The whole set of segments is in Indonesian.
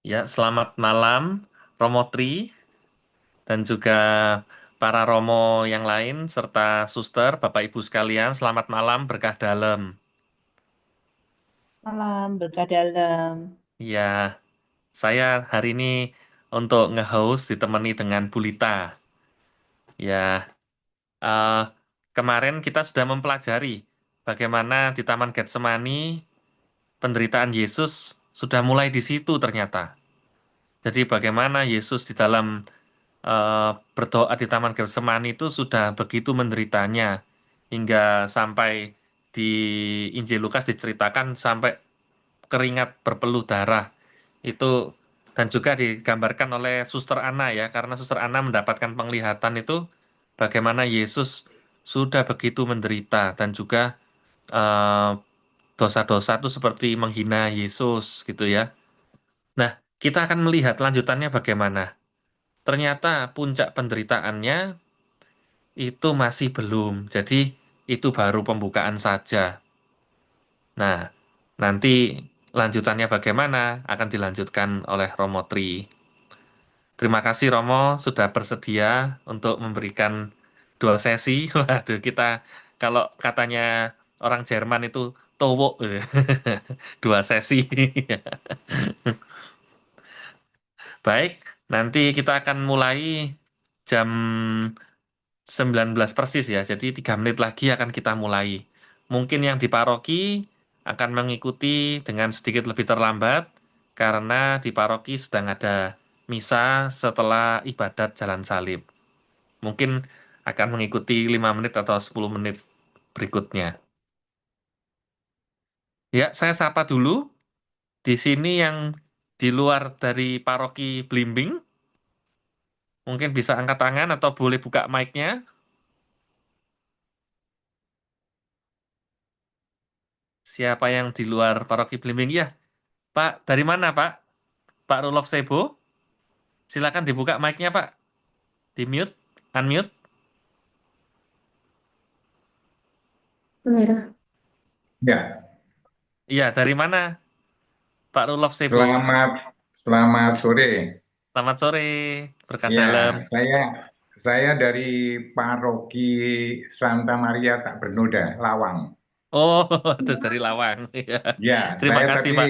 Ya, selamat malam Romo Tri dan juga para Romo yang lain serta suster, Bapak Ibu sekalian, selamat malam berkah dalam. Malam, berkah dalam. Ya, saya hari ini untuk nge-host ditemani dengan Bulita. Ya, eh, kemarin kita sudah mempelajari bagaimana di Taman Getsemani penderitaan Yesus sudah mulai di situ ternyata. Jadi bagaimana Yesus di dalam berdoa di Taman Getsemani itu sudah begitu menderitanya hingga sampai di Injil Lukas diceritakan sampai keringat berpeluh darah itu, dan juga digambarkan oleh Suster Ana ya, karena Suster Ana mendapatkan penglihatan itu bagaimana Yesus sudah begitu menderita dan juga eh, dosa-dosa itu seperti menghina Yesus gitu ya. Nah, kita akan melihat lanjutannya bagaimana. Ternyata puncak penderitaannya itu masih belum. Jadi itu baru pembukaan saja. Nah, nanti lanjutannya bagaimana akan dilanjutkan oleh Romo Tri. Terima kasih Romo sudah bersedia untuk memberikan dua sesi. Waduh, kita kalau katanya orang Jerman itu towo dua sesi. Baik, nanti kita akan mulai jam 19 persis ya. Jadi 3 menit lagi akan kita mulai. Mungkin yang di paroki akan mengikuti dengan sedikit lebih terlambat karena di paroki sedang ada misa setelah ibadat jalan salib. Mungkin akan mengikuti 5 menit atau 10 menit berikutnya. Ya, saya sapa dulu. Di sini yang di luar dari paroki Blimbing, mungkin bisa angkat tangan atau boleh buka mic-nya. Siapa yang di luar paroki Blimbing? Ya, Pak, dari mana Pak? Pak Rolof Sebo, silakan dibuka mic-nya Pak. Di mute, unmute. Merah. Ya, iya, dari mana Pak Rolof Sebo? Selamat selamat sore. Selamat sore, berkat Ya, dalam. saya dari Paroki Santa Maria Tak Bernoda, Lawang. Oh, itu dari Lawang. Iya. Ya, Terima saya kasih tapi Pak.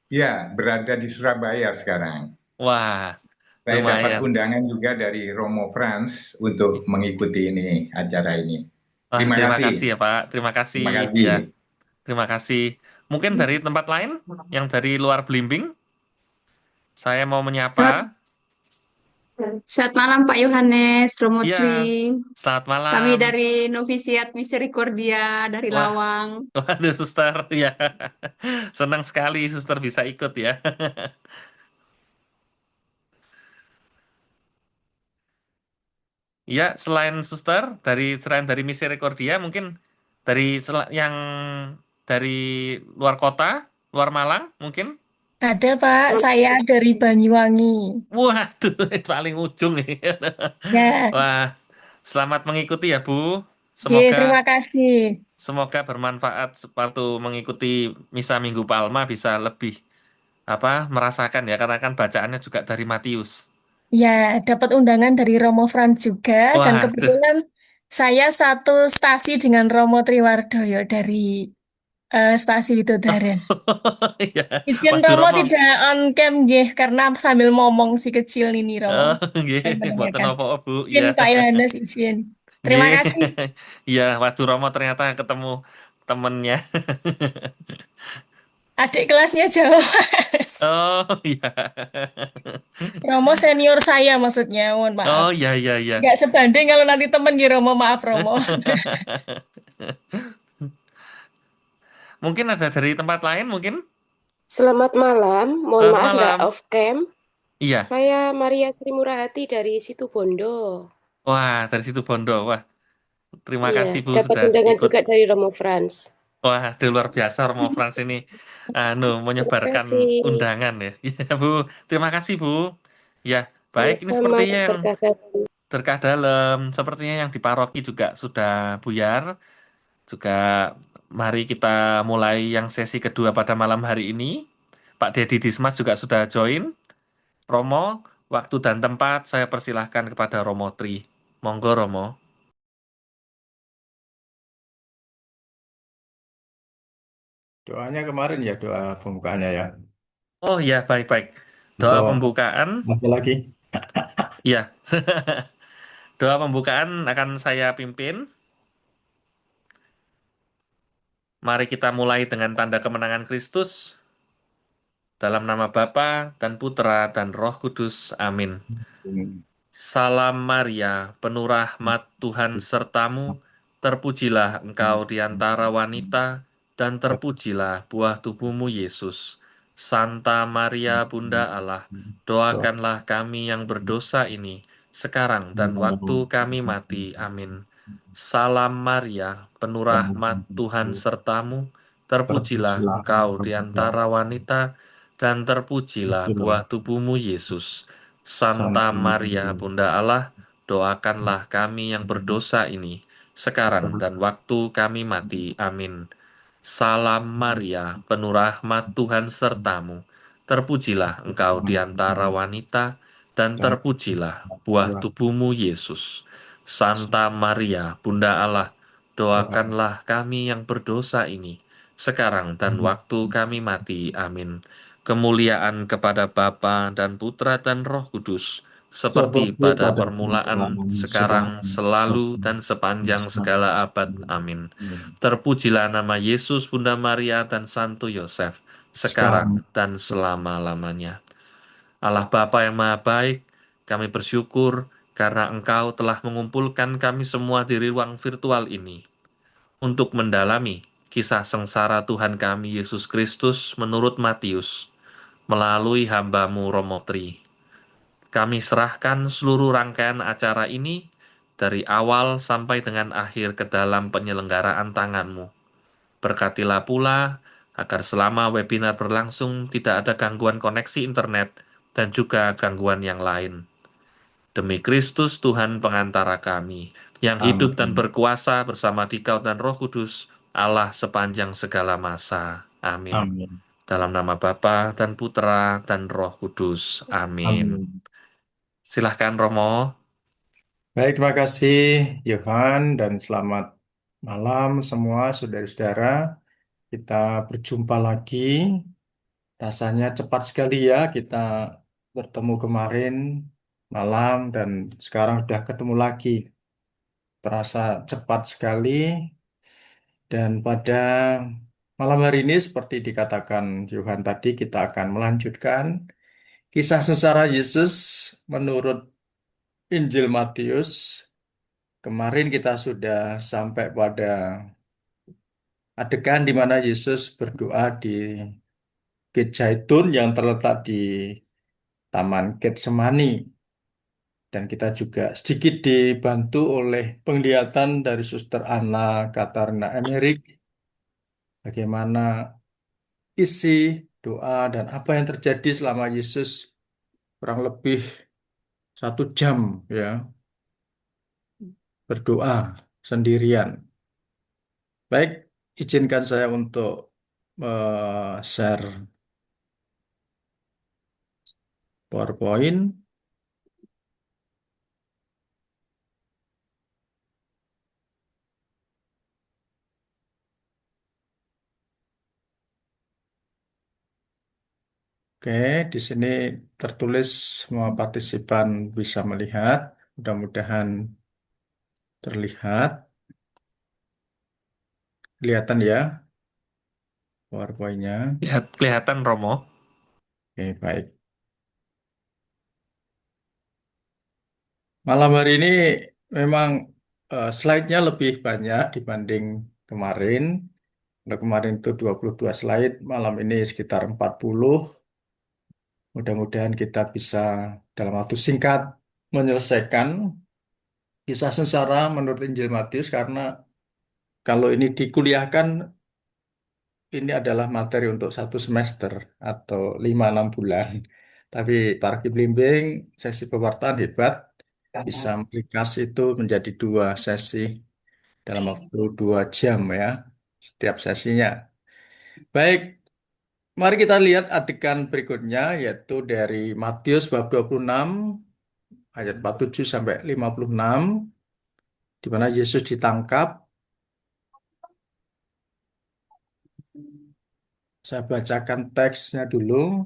ya berada di Surabaya sekarang. Wah, Saya dapat lumayan. undangan juga dari Romo Frans untuk mengikuti ini acara ini. Wah, Terima terima kasih. kasih ya Pak. Terima kasih. Terima kasih. Ya, terima kasih. Mungkin dari tempat lain, yang dari luar Blimbing, saya mau Selamat, menyapa. selamat malam Pak Yohanes, Iya, Romotri. selamat Kami malam. dari Novisiat Misericordia dari Wah, Lawang. waduh, suster, ya. Senang sekali suster bisa ikut ya. Ya, selain dari Misericordia, mungkin yang dari luar kota, luar Malang, mungkin. Ada Pak, saya dari Banyuwangi. Waduh, itu paling ujung nih. Ya, Wah, selamat mengikuti ya, Bu. Oke, Semoga terima kasih. semoga bermanfaat waktu mengikuti Misa Minggu Palma bisa lebih apa merasakan ya, karena kan bacaannya juga dari Matius. Ya, dapat undangan dari Romo Frans juga, dan Waduh. kebetulan saya satu stasi dengan Romo Triwardoyo dari stasi Widodaren. Iya. Izin Waduh Romo Romo. tidak on cam, nggih, karena sambil ngomong si kecil ini Romo. Oh, nggih, Dan mboten menanyakan. apa-apa, Bu. Izin Iya. Pak Yohanes, izin. Terima Nggih. kasih. Iya, waduh Romo ternyata ketemu temennya. Adik kelasnya jauh. Oh, iya. Romo senior saya maksudnya, mohon maaf. Oh, iya, iya, iya. Nggak sebanding kalau nanti temen ya Romo, maaf Romo. Mungkin ada dari tempat lain, mungkin? Selamat malam, mohon Selamat maaf nggak malam. off cam. Iya. Saya Maria Sri Murahati dari Situbondo. Wah, dari situ Bondo. Wah, terima Iya, kasih Bu dapat sudah undangan ikut. juga dari Romo Frans. Wah, di luar biasa Romo Frans ini Terima menyebarkan kasih. undangan ya. Ya, Bu. Terima kasih, Bu. Ya, baik. Ini Sama-sama, sepertinya yang berkah. berkah dalam, sepertinya yang di paroki juga sudah buyar. Juga mari kita mulai yang sesi kedua pada malam hari ini. Pak Dedi Dismas juga sudah join. Romo, waktu dan tempat saya persilahkan kepada Romo Tri. Monggo Romo. Doanya kemarin ya, doa pembukaannya ya. Oh ya, baik-baik. Doa Untuk pembukaan, apa lagi? ya. Doa pembukaan akan saya pimpin. Mari kita mulai dengan tanda kemenangan Kristus. Dalam nama Bapa dan Putra dan Roh Kudus. Amin. Salam Maria, penuh rahmat Tuhan sertamu, terpujilah engkau di antara wanita, dan terpujilah buah tubuhmu Yesus. Santa Maria, Bunda Allah, doakanlah kami yang berdosa ini, sekarang dan waktu kami mati. Amin. Salam Maria, penuh rahmat Tuhan sertamu, terpujilah engkau di antara wanita, dan terpujilah buah tubuhmu Yesus. Santa Maria, Bunda Allah, doakanlah kami yang berdosa ini, sekarang dan waktu kami mati. Amin. Salam Maria, penuh rahmat Tuhan sertamu, terpujilah engkau di antara wanita, dan terpujilah buah tubuhmu Yesus. Santa Maria, Bunda Allah, doakanlah kami yang berdosa ini, sekarang dan waktu kami mati. Amin. Kemuliaan kepada Bapa dan Putra dan Roh Kudus, seperti Seperti pada pada permulaan, sekarang, sekarang. selalu, dan sepanjang segala abad. Amin. Terpujilah nama Yesus, Bunda Maria, dan Santo Yosef, sekarang dan selama-lamanya. Allah Bapa yang Maha Baik, kami bersyukur karena Engkau telah mengumpulkan kami semua di ruang virtual ini untuk mendalami kisah sengsara Tuhan kami Yesus Kristus menurut Matius melalui hamba-Mu Romo Tri. Kami serahkan seluruh rangkaian acara ini dari awal sampai dengan akhir ke dalam penyelenggaraan tangan-Mu. Berkatilah pula agar selama webinar berlangsung tidak ada gangguan koneksi internet dan juga gangguan yang lain. Demi Kristus Tuhan pengantara kami, yang hidup dan berkuasa bersama Dikau dan Roh Kudus, Allah sepanjang segala masa. Amin. Amin. Dalam nama Bapa dan Putra dan Roh Kudus. Amin. Silahkan Romo. Baik, terima kasih Yohan dan selamat malam semua saudara-saudara. Kita berjumpa lagi. Rasanya cepat sekali ya kita bertemu kemarin malam dan sekarang sudah ketemu lagi. Terasa cepat sekali dan pada malam hari ini seperti dikatakan Yohan tadi kita akan melanjutkan kisah sengsara Yesus menurut Injil Matius. Kemarin kita sudah sampai pada adegan di mana Yesus berdoa di Bukit Zaitun yang terletak di Taman Getsemani. Dan kita juga sedikit dibantu oleh penglihatan dari Suster Anna Katarina Emmerich, bagaimana isi doa dan apa yang terjadi selama Yesus kurang lebih 1 jam ya berdoa sendirian. Baik, izinkan saya untuk share PowerPoint. Oke, di sini tertulis semua partisipan bisa melihat. Mudah-mudahan terlihat. Kelihatan ya PowerPoint-nya. Kelihatan Romo. Oke, baik. Malam hari ini memang slide-nya lebih banyak dibanding kemarin. Kalau kemarin itu 22 slide, malam ini sekitar 40. Mudah-mudahan kita bisa dalam waktu singkat menyelesaikan kisah sengsara menurut Injil Matius karena kalau ini dikuliahkan ini adalah materi untuk 1 semester atau 5-6 bulan. Tapi para bimbing sesi pewartaan hebat bisa meringkas itu menjadi 2 sesi dalam waktu 2 jam ya setiap sesinya. Baik, Mari kita lihat adegan berikutnya, yaitu dari Matius bab 26, ayat 47 sampai 56, di mana Yesus ditangkap. Saya bacakan teksnya dulu.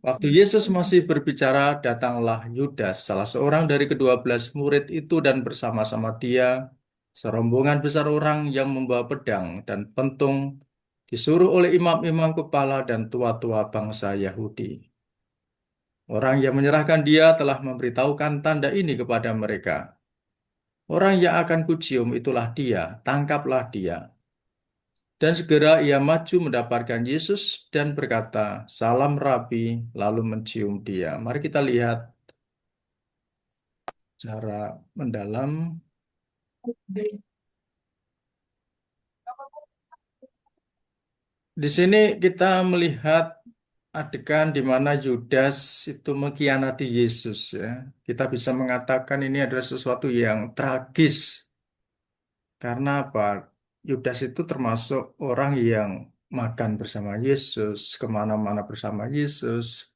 Waktu Yesus masih berbicara, datanglah Yudas, salah seorang dari ke-12 murid itu, dan bersama-sama dia serombongan besar orang yang membawa pedang dan pentung, disuruh oleh imam-imam kepala dan tua-tua bangsa Yahudi. Orang yang menyerahkan dia telah memberitahukan tanda ini kepada mereka. Orang yang akan kucium itulah dia, tangkaplah dia. Dan segera ia maju mendapatkan Yesus dan berkata, "Salam Rabi," lalu mencium dia. Mari kita lihat cara mendalam. Di sini kita melihat adegan di mana Yudas itu mengkhianati Yesus, ya. Kita bisa mengatakan ini adalah sesuatu yang tragis. Karena apa? Yudas itu termasuk orang yang makan bersama Yesus, kemana-mana bersama Yesus,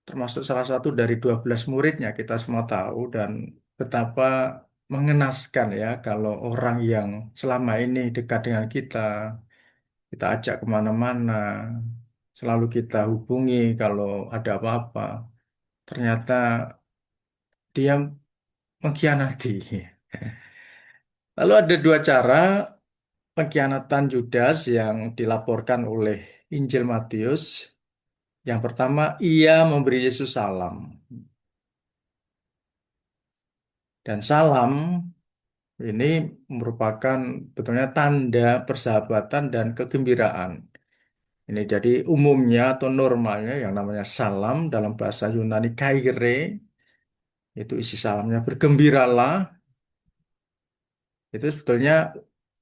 termasuk salah satu dari 12 muridnya, kita semua tahu, dan betapa mengenaskan ya kalau orang yang selama ini dekat dengan kita ajak kemana-mana, selalu kita hubungi kalau ada apa-apa, ternyata dia mengkhianati. Lalu ada dua cara pengkhianatan Yudas yang dilaporkan oleh Injil Matius. Yang pertama, ia memberi Yesus salam. Dan salam ini merupakan betulnya tanda persahabatan dan kegembiraan. Ini jadi umumnya atau normalnya yang namanya salam dalam bahasa Yunani kaire, itu isi salamnya bergembiralah. Itu sebetulnya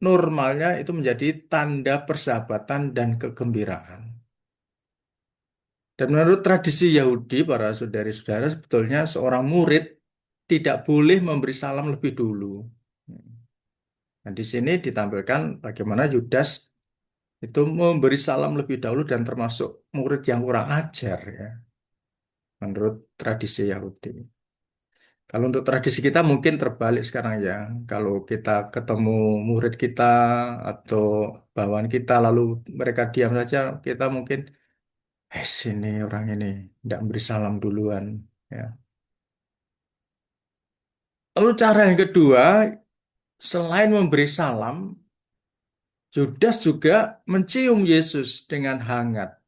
normalnya itu menjadi tanda persahabatan dan kegembiraan. Dan menurut tradisi Yahudi, para saudari-saudara, sebetulnya seorang murid tidak boleh memberi salam lebih dulu. Nah, di sini ditampilkan bagaimana Yudas itu memberi salam lebih dahulu dan termasuk murid yang kurang ajar ya, menurut tradisi Yahudi. Kalau untuk tradisi kita mungkin terbalik sekarang ya. Kalau kita ketemu murid kita atau bawahan kita lalu mereka diam saja, kita mungkin, sini orang ini tidak beri salam duluan. Ya. Lalu cara yang kedua, selain memberi salam, Yudas juga mencium Yesus dengan hangat.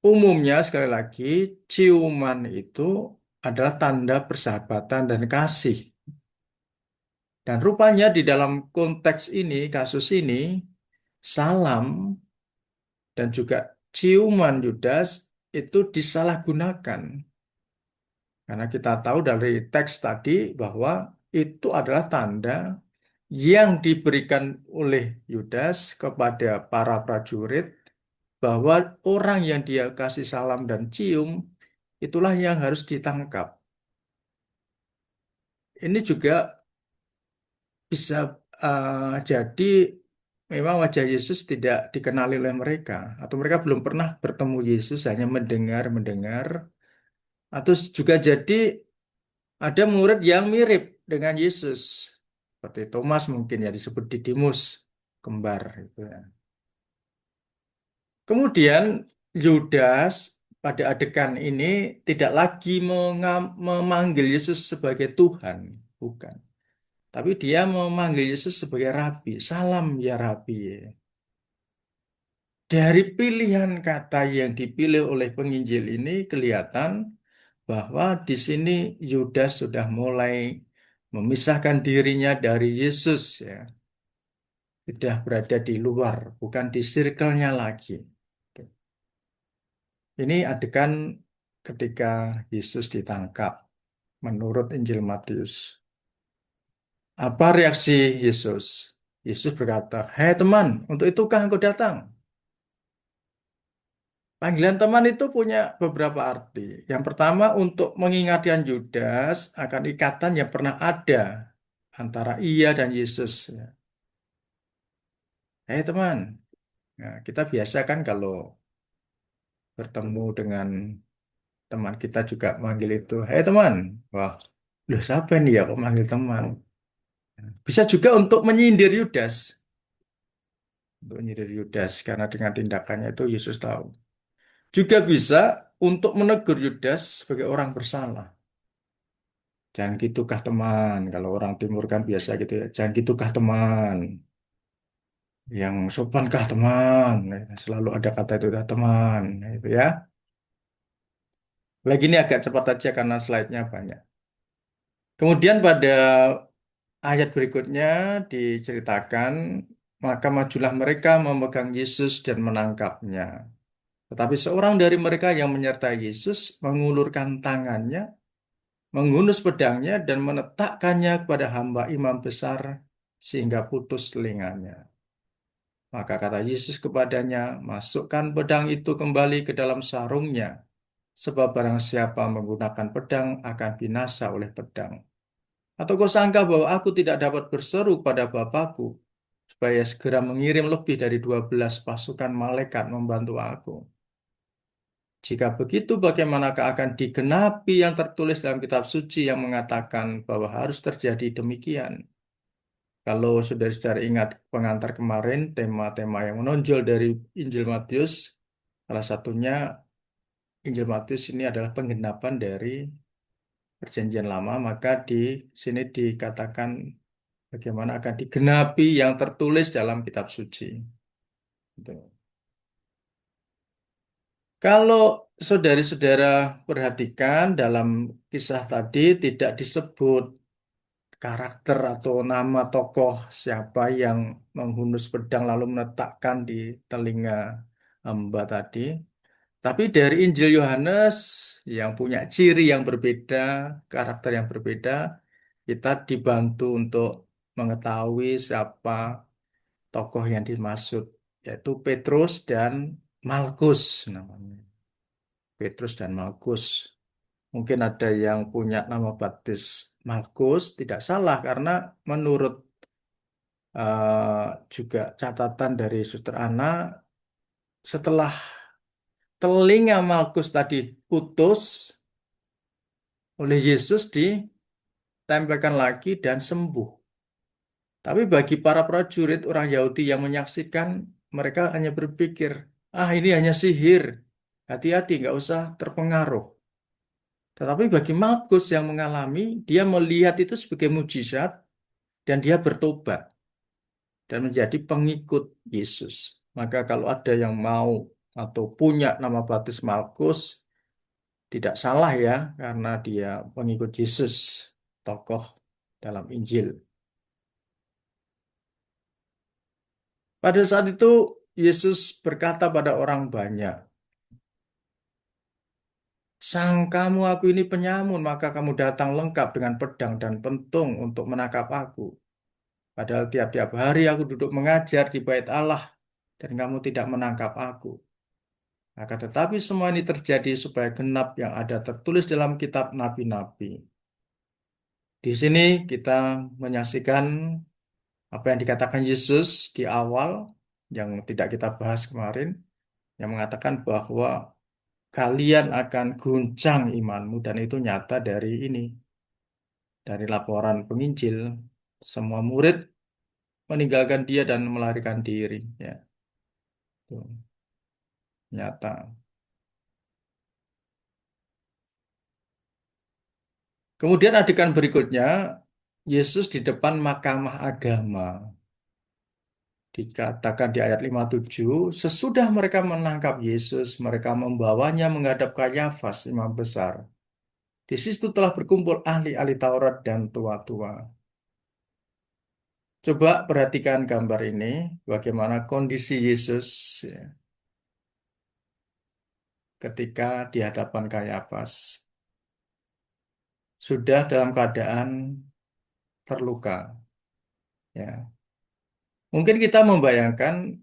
Umumnya sekali lagi, ciuman itu adalah tanda persahabatan dan kasih. Dan rupanya di dalam konteks ini, kasus ini, salam dan juga ciuman Yudas itu disalahgunakan. Karena kita tahu dari teks tadi bahwa itu adalah tanda yang diberikan oleh Yudas kepada para prajurit bahwa orang yang dia kasih salam dan cium itulah yang harus ditangkap. Ini juga bisa jadi memang wajah Yesus tidak dikenali oleh mereka, atau mereka belum pernah bertemu Yesus, hanya mendengar-mendengar, atau juga jadi ada murid yang mirip dengan Yesus, seperti Thomas mungkin ya disebut Didimus, kembar. Gitu ya. Kemudian Yudas pada adegan ini tidak lagi memanggil Yesus sebagai Tuhan, bukan. Tapi dia memanggil Yesus sebagai Rabi. Salam ya Rabi. Dari pilihan kata yang dipilih oleh penginjil ini kelihatan bahwa di sini Yudas sudah mulai memisahkan dirinya dari Yesus ya. Sudah berada di luar, bukan di circle-nya lagi. Ini adegan ketika Yesus ditangkap menurut Injil Matius. Apa reaksi Yesus? Yesus berkata, "Hei teman, untuk itukah engkau datang?" Panggilan teman itu punya beberapa arti. Yang pertama untuk mengingatkan Yudas akan ikatan yang pernah ada antara ia dan Yesus. Hei teman, Nah, kita biasa kan kalau bertemu dengan teman kita juga manggil itu, "Hei teman." Wah, loh siapa nih ya kok manggil teman? Bisa juga untuk menyindir Yudas. Untuk menyindir Yudas, karena dengan tindakannya itu Yesus tahu. Juga bisa untuk menegur Yudas sebagai orang bersalah. Jangan gitukah teman? Kalau orang Timur kan biasa gitu ya. Jangan gitukah teman? Yang sopankah teman? Selalu ada kata itu teman. Itu ya. Lagi ini agak cepat aja karena slide-nya banyak. Kemudian pada ayat berikutnya diceritakan, maka majulah mereka memegang Yesus dan menangkapnya. Tetapi seorang dari mereka yang menyertai Yesus mengulurkan tangannya, menghunus pedangnya dan meletakkannya kepada hamba imam besar sehingga putus telinganya. Maka kata Yesus kepadanya, masukkan pedang itu kembali ke dalam sarungnya, sebab barang siapa menggunakan pedang akan binasa oleh pedang. Atau kau sangka bahwa aku tidak dapat berseru pada Bapakku, supaya segera mengirim lebih dari 12 pasukan malaikat membantu aku? Jika begitu, bagaimanakah akan digenapi yang tertulis dalam kitab suci yang mengatakan bahwa harus terjadi demikian? Kalau saudara-saudara ingat pengantar kemarin, tema-tema yang menonjol dari Injil Matius, salah satunya Injil Matius ini adalah penggenapan dari Perjanjian Lama, maka di sini dikatakan bagaimana akan digenapi yang tertulis dalam kitab suci. Gitu. Kalau saudara-saudara perhatikan dalam kisah tadi tidak disebut karakter atau nama tokoh siapa yang menghunus pedang lalu meletakkan di telinga hamba tadi. Tapi dari Injil Yohanes yang punya ciri yang berbeda, karakter yang berbeda, kita dibantu untuk mengetahui siapa tokoh yang dimaksud, yaitu Petrus dan Malkus namanya. Petrus dan Malkus. Mungkin ada yang punya nama baptis Markus, tidak salah karena menurut juga catatan dari Suster Ana, setelah telinga Malkus tadi putus oleh Yesus ditempelkan lagi dan sembuh. Tapi bagi para prajurit orang Yahudi yang menyaksikan, mereka hanya berpikir, ah ini hanya sihir, hati-hati nggak usah terpengaruh. Tetapi bagi Markus yang mengalami, dia melihat itu sebagai mujizat dan dia bertobat dan menjadi pengikut Yesus. Maka kalau ada yang mau atau punya nama baptis Markus, tidak salah ya, karena dia pengikut Yesus, tokoh dalam Injil. Pada saat itu, Yesus berkata pada orang banyak, sangkamu aku ini penyamun, maka kamu datang lengkap dengan pedang dan pentung untuk menangkap aku. Padahal tiap-tiap hari aku duduk mengajar di bait Allah dan kamu tidak menangkap aku. Maka tetapi semua ini terjadi supaya genap yang ada tertulis dalam kitab nabi-nabi. Di sini kita menyaksikan apa yang dikatakan Yesus di awal yang tidak kita bahas kemarin, yang mengatakan bahwa kalian akan guncang imanmu, dan itu nyata dari ini, dari laporan penginjil. Semua murid meninggalkan dia dan melarikan diri. Ya, itu nyata. Kemudian adegan berikutnya, Yesus di depan mahkamah agama. Dikatakan di ayat 57, sesudah mereka menangkap Yesus, mereka membawanya menghadap Kayafas, imam besar. Di situ telah berkumpul ahli-ahli Taurat dan tua-tua. Coba perhatikan gambar ini, bagaimana kondisi Yesus ya, ketika di hadapan Kayafas. Sudah dalam keadaan terluka. Ya. Mungkin kita membayangkan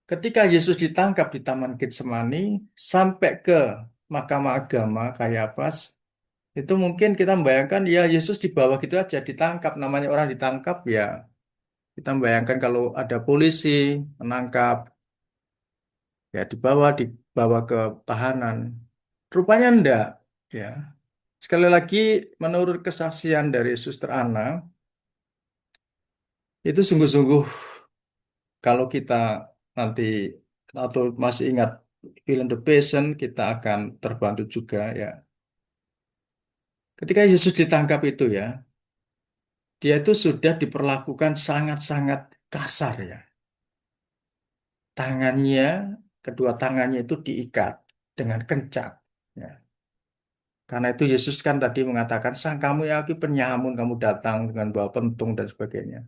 ketika Yesus ditangkap di Taman Getsemani sampai ke Mahkamah Agama Kayafas, itu mungkin kita membayangkan ya Yesus di bawah gitu aja ditangkap, namanya orang ditangkap ya. Kita membayangkan kalau ada polisi menangkap, Ya, dibawa ke tahanan. Rupanya enggak, ya. Sekali lagi, menurut kesaksian dari Suster Ana, itu sungguh-sungguh kalau kita nanti atau masih ingat film The Passion, kita akan terbantu juga ya. Ketika Yesus ditangkap itu ya, dia itu sudah diperlakukan sangat-sangat kasar ya. Tangannya, kedua tangannya itu diikat dengan kencang. Ya. Karena itu Yesus kan tadi mengatakan, sang kamu ya aku penyamun, kamu datang dengan bawa pentung dan sebagainya.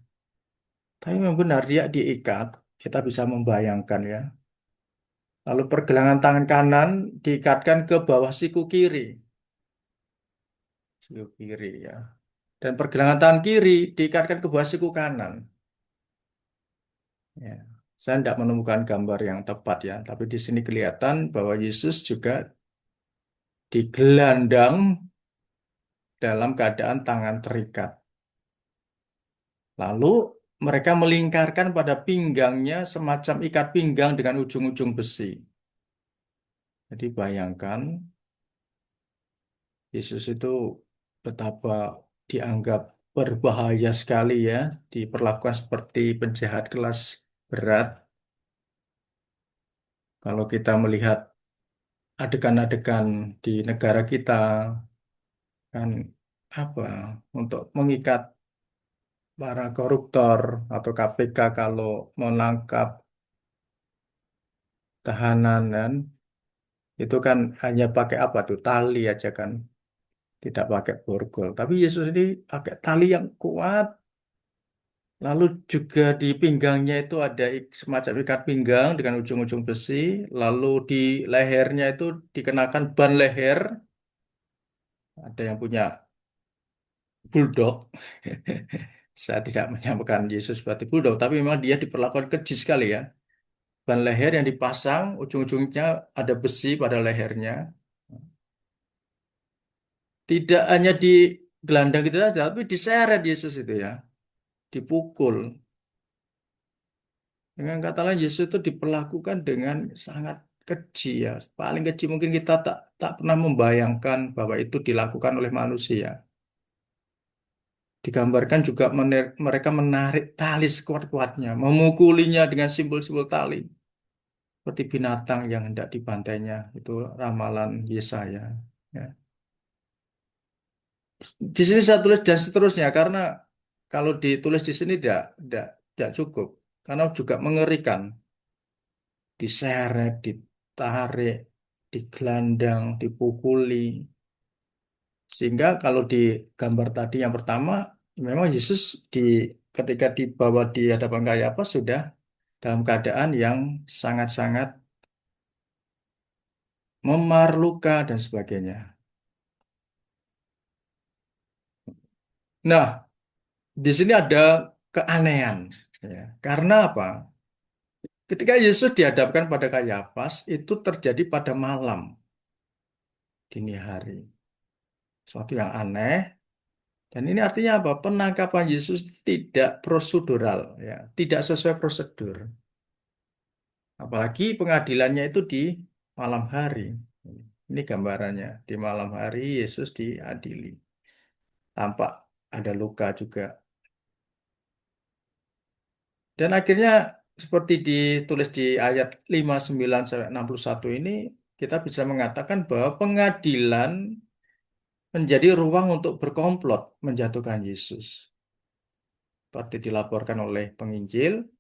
Tapi memang benar dia diikat, kita bisa membayangkan ya. Lalu pergelangan tangan kanan diikatkan ke bawah siku kiri. Siku kiri ya. Dan pergelangan tangan kiri diikatkan ke bawah siku kanan. Ya. Saya tidak menemukan gambar yang tepat ya, tapi di sini kelihatan bahwa Yesus juga digelandang dalam keadaan tangan terikat. Lalu mereka melingkarkan pada pinggangnya semacam ikat pinggang dengan ujung-ujung besi. Jadi bayangkan Yesus itu betapa dianggap berbahaya sekali ya, diperlakukan seperti penjahat kelas berat. Kalau kita melihat adegan-adegan di negara kita, kan apa, untuk mengikat para koruptor atau KPK kalau menangkap tahanan kan, itu kan hanya pakai apa tuh, tali aja kan, tidak pakai borgol. Tapi Yesus ini pakai tali yang kuat. Lalu juga di pinggangnya itu ada semacam ikat pinggang dengan ujung-ujung besi. Lalu di lehernya itu dikenakan ban leher. Ada yang punya bulldog. Saya tidak menyamakan Yesus seperti bulldog, tapi memang dia diperlakukan keji sekali ya. Ban leher yang dipasang, ujung-ujungnya ada besi pada lehernya. Tidak hanya digelandang gitu saja, tapi diseret Yesus itu ya. Dipukul. Dengan kata lain, Yesus itu diperlakukan dengan sangat keji ya. Paling keji mungkin kita tak pernah membayangkan bahwa itu dilakukan oleh manusia. Digambarkan juga mereka menarik tali sekuat-kuatnya, memukulinya dengan simbol-simbol tali. Seperti binatang yang hendak dibantainya. Itu ramalan Yesaya. Ya. Di sini saya tulis dan seterusnya, karena kalau ditulis di sini tidak cukup. Karena juga mengerikan. Diseret, ditarik, digelandang, dipukuli. Sehingga kalau di gambar tadi yang pertama, memang Yesus ketika dibawa di hadapan Kayapas sudah dalam keadaan yang sangat-sangat memar, luka, dan sebagainya. Nah, di sini ada keanehan. Ya. Karena apa? Ketika Yesus dihadapkan pada Kayapas, itu terjadi pada malam, dini hari. Suatu yang aneh. Dan ini artinya apa? Penangkapan Yesus tidak prosedural, ya, tidak sesuai prosedur. Apalagi pengadilannya itu di malam hari. Ini gambarannya. Di malam hari Yesus diadili. Tampak ada luka juga. Dan akhirnya seperti ditulis di ayat 59-61 ini, kita bisa mengatakan bahwa pengadilan menjadi ruang untuk berkomplot menjatuhkan Yesus. Seperti dilaporkan oleh penginjil,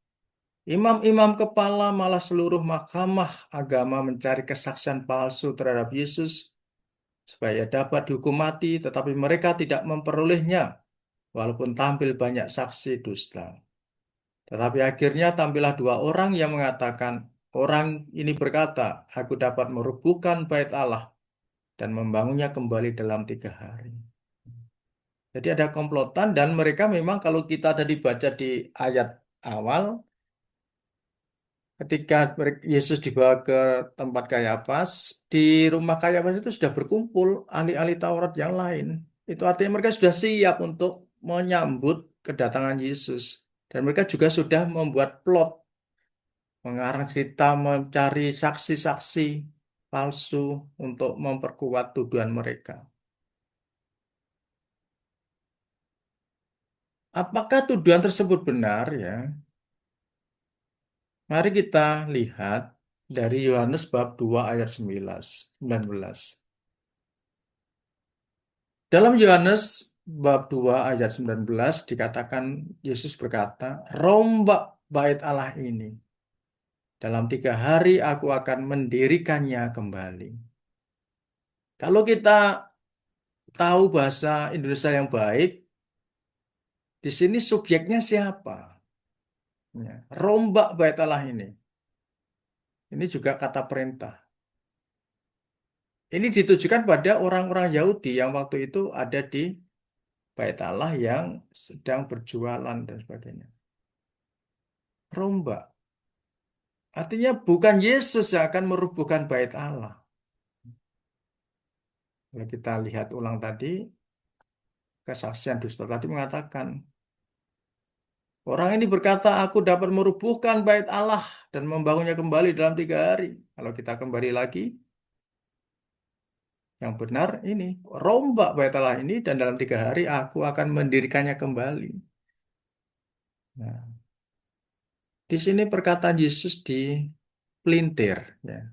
imam-imam kepala malah seluruh mahkamah agama mencari kesaksian palsu terhadap Yesus supaya dapat dihukum mati, tetapi mereka tidak memperolehnya walaupun tampil banyak saksi dusta. Tetapi akhirnya tampillah dua orang yang mengatakan, orang ini berkata, aku dapat merubuhkan bait Allah dan membangunnya kembali dalam 3 hari. Jadi ada komplotan dan mereka memang kalau kita tadi baca di ayat awal, ketika Yesus dibawa ke tempat Kayapas, di rumah Kayapas itu sudah berkumpul ahli-ahli Taurat yang lain. Itu artinya mereka sudah siap untuk menyambut kedatangan Yesus. Dan mereka juga sudah membuat plot mengarang cerita, mencari saksi-saksi palsu untuk memperkuat tuduhan mereka. Apakah tuduhan tersebut benar ya? Mari kita lihat dari Yohanes bab 2 ayat 19. Dalam Yohanes bab 2 ayat 19 dikatakan Yesus berkata, "Rombak bait Allah ini. Dalam 3 hari aku akan mendirikannya kembali." Kalau kita tahu bahasa Indonesia yang baik, di sini subjeknya siapa? Ya, rombak bait Allah ini. Ini juga kata perintah. Ini ditujukan pada orang-orang Yahudi yang waktu itu ada di bait Allah yang sedang berjualan dan sebagainya. Rombak. Artinya bukan Yesus yang akan merubuhkan bait Allah. Kalau kita lihat ulang tadi, kesaksian dusta tadi mengatakan, orang ini berkata, aku dapat merubuhkan bait Allah dan membangunnya kembali dalam 3 hari. Kalau kita kembali lagi, yang benar ini, rombak bait Allah ini dan dalam 3 hari aku akan mendirikannya kembali. Nah, di sini perkataan Yesus dipelintir. Ya.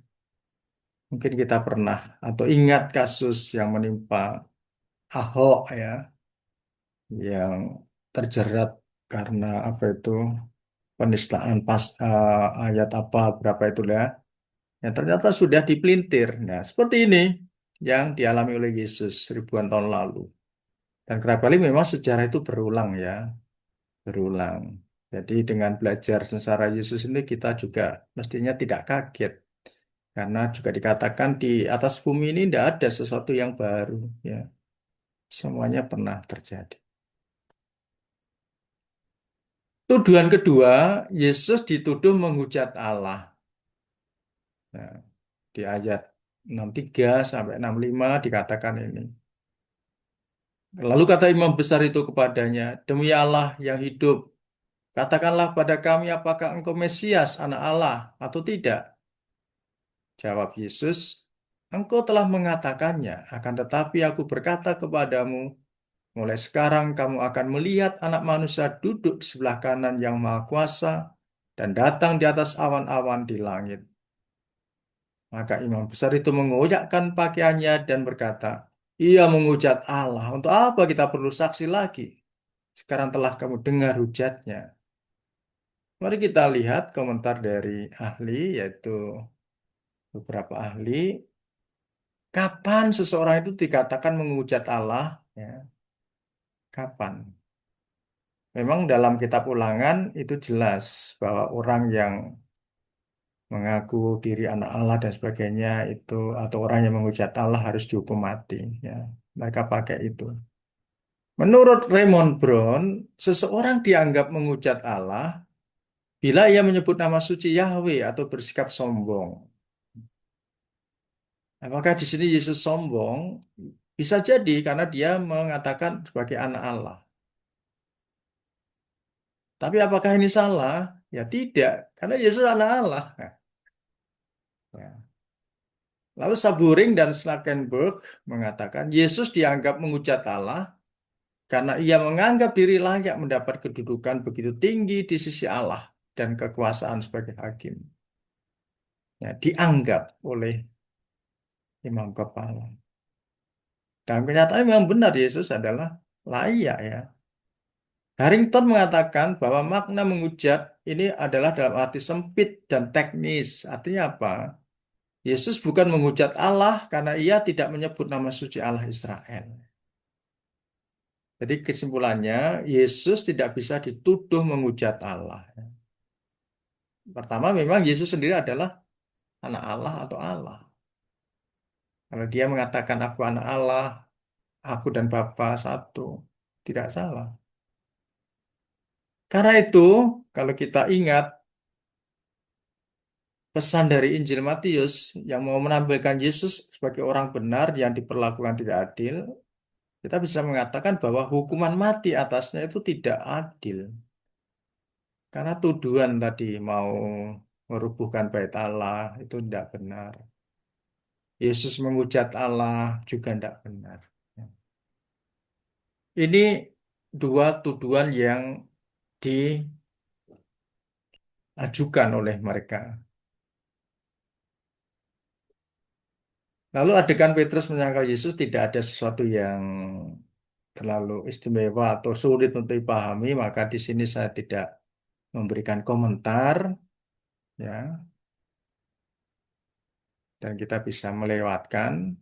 Mungkin kita pernah atau ingat kasus yang menimpa Ahok ya, yang terjerat karena apa itu penistaan ayat apa berapa itu ya, yang ternyata sudah dipelintir. Nah, seperti ini yang dialami oleh Yesus ribuan tahun lalu. Dan kerap kali memang sejarah itu berulang ya, berulang. Jadi dengan belajar sejarah Yesus ini kita juga mestinya tidak kaget. Karena juga dikatakan di atas bumi ini tidak ada sesuatu yang baru ya. Semuanya pernah terjadi. Tuduhan kedua, Yesus dituduh menghujat Allah. Nah, di ayat 63 sampai 65 dikatakan ini. Lalu kata imam besar itu kepadanya, demi Allah yang hidup, katakanlah pada kami apakah engkau Mesias, anak Allah, atau tidak? Jawab Yesus, engkau telah mengatakannya, akan tetapi aku berkata kepadamu, mulai sekarang kamu akan melihat anak manusia duduk di sebelah kanan yang maha kuasa dan datang di atas awan-awan di langit. Maka imam besar itu mengoyakkan pakaiannya dan berkata, ia menghujat Allah. Untuk apa kita perlu saksi lagi? Sekarang telah kamu dengar hujatnya. Mari kita lihat komentar dari ahli, yaitu beberapa ahli. Kapan seseorang itu dikatakan menghujat Allah? Ya, kapan? Memang dalam kitab Ulangan itu jelas bahwa orang yang mengaku diri anak Allah dan sebagainya itu atau orang yang menghujat Allah harus dihukum mati. Ya, mereka pakai itu. Menurut Raymond Brown, seseorang dianggap menghujat Allah bila ia menyebut nama suci Yahweh atau bersikap sombong. Apakah di sini Yesus sombong? Bisa jadi karena dia mengatakan sebagai anak Allah. Tapi apakah ini salah? Ya tidak, karena Yesus anak Allah. Ya. Lalu Saburing dan Slakenberg mengatakan Yesus dianggap menghujat Allah karena ia menganggap diri layak mendapat kedudukan begitu tinggi di sisi Allah dan kekuasaan sebagai hakim. Ya, dianggap oleh imam kepala. Dan kenyataan memang benar Yesus adalah layak ya. Harrington mengatakan bahwa makna menghujat ini adalah dalam arti sempit dan teknis. Artinya apa? Yesus bukan menghujat Allah karena ia tidak menyebut nama suci Allah Israel. Jadi kesimpulannya, Yesus tidak bisa dituduh menghujat Allah. Pertama, memang Yesus sendiri adalah anak Allah atau Allah. Kalau dia mengatakan aku anak Allah, aku dan Bapa satu, tidak salah. Karena itu, kalau kita ingat pesan dari Injil Matius yang mau menampilkan Yesus sebagai orang benar yang diperlakukan tidak adil, kita bisa mengatakan bahwa hukuman mati atasnya itu tidak adil. Karena tuduhan tadi mau merubuhkan bait Allah, itu tidak benar. Yesus menghujat Allah juga tidak benar. Ini dua tuduhan yang diajukan oleh mereka. Lalu adegan Petrus menyangkal Yesus tidak ada sesuatu yang terlalu istimewa atau sulit untuk dipahami, maka di sini saya tidak memberikan komentar, ya, dan kita bisa melewatkan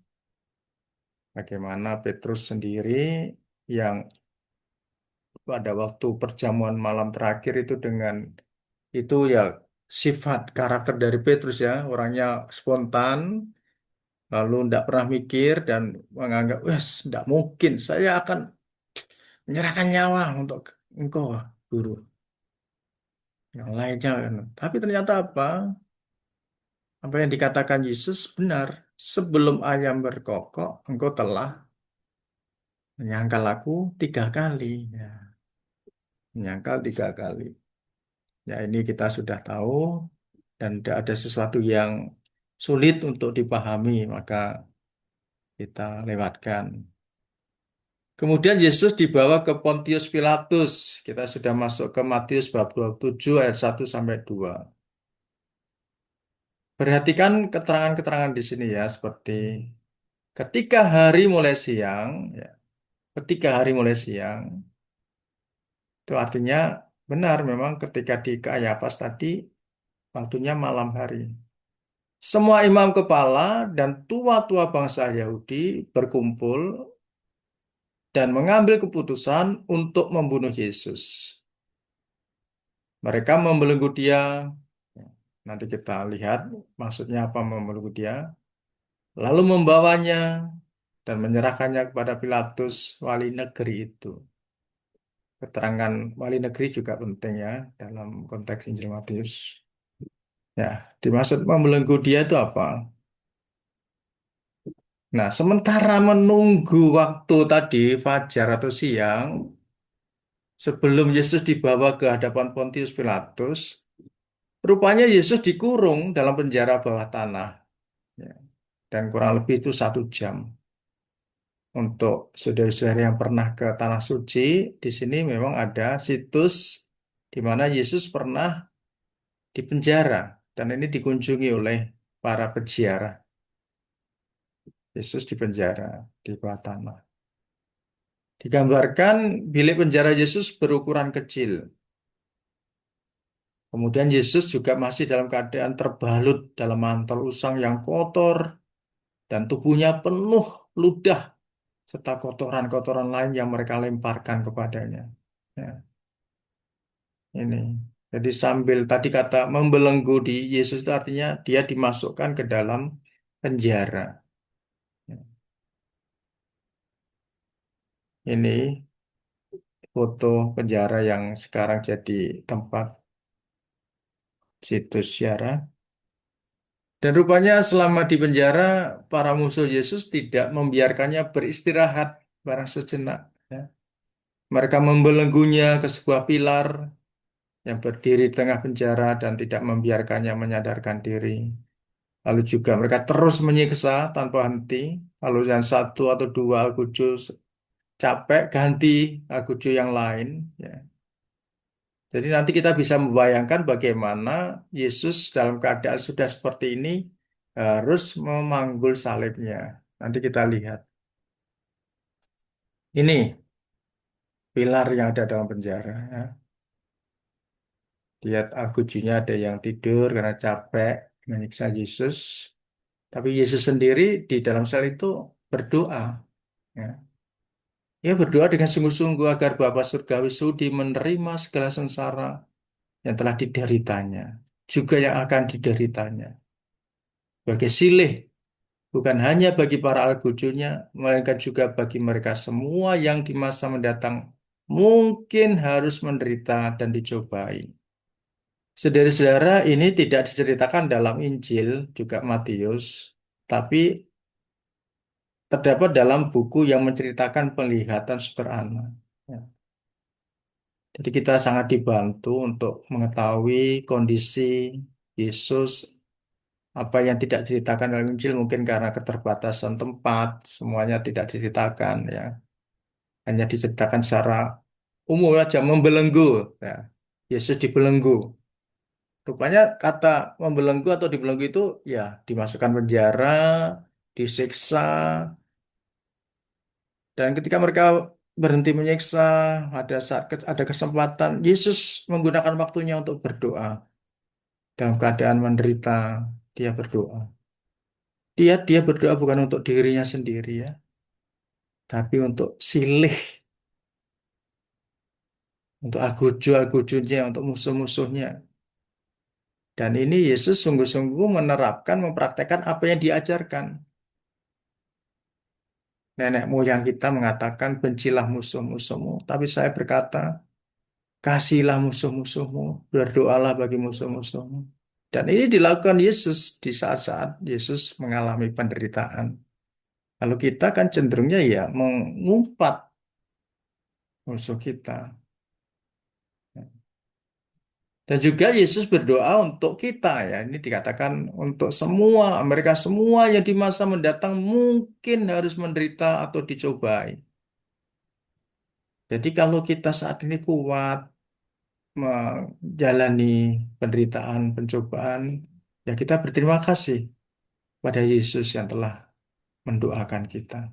bagaimana Petrus sendiri yang pada waktu perjamuan malam terakhir itu dengan itu ya sifat karakter dari Petrus ya, orangnya spontan, lalu tidak pernah mikir dan menganggap, wes, tidak mungkin, saya akan menyerahkan nyawa untuk engkau, guru. Yang lainnya, kan. Tapi ternyata apa? Apa yang dikatakan Yesus benar. Sebelum ayam berkokok, engkau telah menyangkal aku 3 kali. Ya, menyangkal 3 kali. Ya, ini kita sudah tahu dan tidak ada sesuatu yang sulit untuk dipahami, maka kita lewatkan. Kemudian Yesus dibawa ke Pontius Pilatus. Kita sudah masuk ke Matius bab 27 ayat 1 sampai 2. Perhatikan keterangan-keterangan di sini ya, seperti ketika hari mulai siang, ya, ketika hari mulai siang, itu artinya benar memang ketika di Kayafas tadi, waktunya malam hari. Semua imam kepala dan tua-tua bangsa Yahudi berkumpul dan mengambil keputusan untuk membunuh Yesus. Mereka membelenggu dia. Nanti kita lihat maksudnya apa membelenggu dia. Lalu membawanya dan menyerahkannya kepada Pilatus, wali negeri itu. Keterangan wali negeri juga penting ya dalam konteks Injil Matius. Ya, dimaksud membelenggu dia itu apa? Nah, sementara menunggu waktu tadi, fajar atau siang, sebelum Yesus dibawa ke hadapan Pontius Pilatus, rupanya Yesus dikurung dalam penjara bawah tanah. Ya, dan kurang lebih itu 1 jam. Untuk saudara-saudara yang pernah ke Tanah Suci, di sini memang ada situs di mana Yesus pernah dipenjara. Dan ini dikunjungi oleh para peziarah. Yesus dipenjara di bawah tanah. Digambarkan bilik penjara Yesus berukuran kecil. Kemudian Yesus juga masih dalam keadaan terbalut dalam mantel usang yang kotor dan tubuhnya penuh ludah serta kotoran-kotoran lain yang mereka lemparkan kepadanya. Ya, ini. Jadi sambil tadi kata membelenggu di Yesus itu artinya dia dimasukkan ke dalam penjara. Ya. Ini foto penjara yang sekarang jadi tempat situs ziarah. Dan rupanya selama di penjara, para musuh Yesus tidak membiarkannya beristirahat barang sejenak. Ya. Mereka membelenggunya ke sebuah pilar yang berdiri di tengah penjara dan tidak membiarkannya menyadarkan diri. Lalu juga mereka terus menyiksa tanpa henti. Lalu yang 1 atau 2 Al-Qudus capek, ganti Al-Qudus yang lain. Ya. Jadi nanti kita bisa membayangkan bagaimana Yesus dalam keadaan sudah seperti ini harus memanggul salibnya. Nanti kita lihat. Ini pilar yang ada dalam penjara. Ya. Lihat Al-Qudusnya ada yang tidur karena capek menyiksa Yesus. Tapi Yesus sendiri di dalam sel itu berdoa. Ya. Ia berdoa dengan sungguh-sungguh agar Bapa Surgawi sudi menerima segala sengsara yang telah dideritanya, juga yang akan dideritanya. Sebagai silih, bukan hanya bagi para al-Qudusnya, melainkan juga bagi mereka semua yang di masa mendatang mungkin harus menderita dan dicobai. Saudara-saudara, ini tidak diceritakan dalam Injil, juga Matius, tapi terdapat dalam buku yang menceritakan penglihatan sederhana. Ya. Jadi kita sangat dibantu untuk mengetahui kondisi Yesus, apa yang tidak diceritakan dalam Injil mungkin karena keterbatasan tempat, semuanya tidak diceritakan ya. Hanya diceritakan secara umum saja, membelenggu. Ya. Yesus dibelenggu. Rupanya kata membelenggu atau dibelenggu itu ya dimasukkan penjara, disiksa, dan ketika mereka berhenti menyiksa, ada saat ada kesempatan, Yesus menggunakan waktunya untuk berdoa. Dalam keadaan menderita, dia berdoa. Dia berdoa bukan untuk dirinya sendiri ya, tapi untuk silih, untuk algojo-algojonya, untuk musuh-musuhnya. Dan ini Yesus sungguh-sungguh menerapkan, mempraktekkan apa yang diajarkan. Nenek moyang kita mengatakan, bencilah musuh-musuhmu. Tapi saya berkata, kasihilah musuh-musuhmu, berdoalah bagi musuh-musuhmu. Dan ini dilakukan Yesus di saat-saat Yesus mengalami penderitaan. Kalau kita kan cenderungnya ya mengumpat musuh kita. Dan juga Yesus berdoa untuk kita ya. Ini dikatakan untuk semua, mereka semua yang di masa mendatang mungkin harus menderita atau dicobai. Jadi kalau kita saat ini kuat menjalani penderitaan, pencobaan, ya kita berterima kasih pada Yesus yang telah mendoakan kita.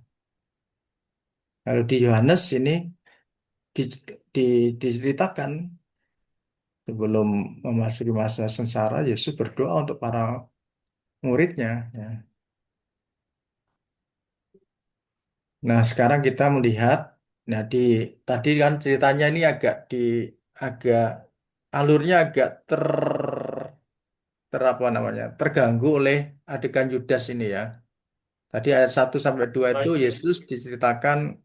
Kalau di Yohanes ini di- diceritakan sebelum memasuki masa sengsara, Yesus berdoa untuk para muridnya. Ya. Nah, sekarang kita melihat, nah tadi kan ceritanya ini agak alurnya agak apa namanya terganggu oleh adegan Yudas ini ya. Tadi ayat 1 sampai 2 itu Yesus diceritakan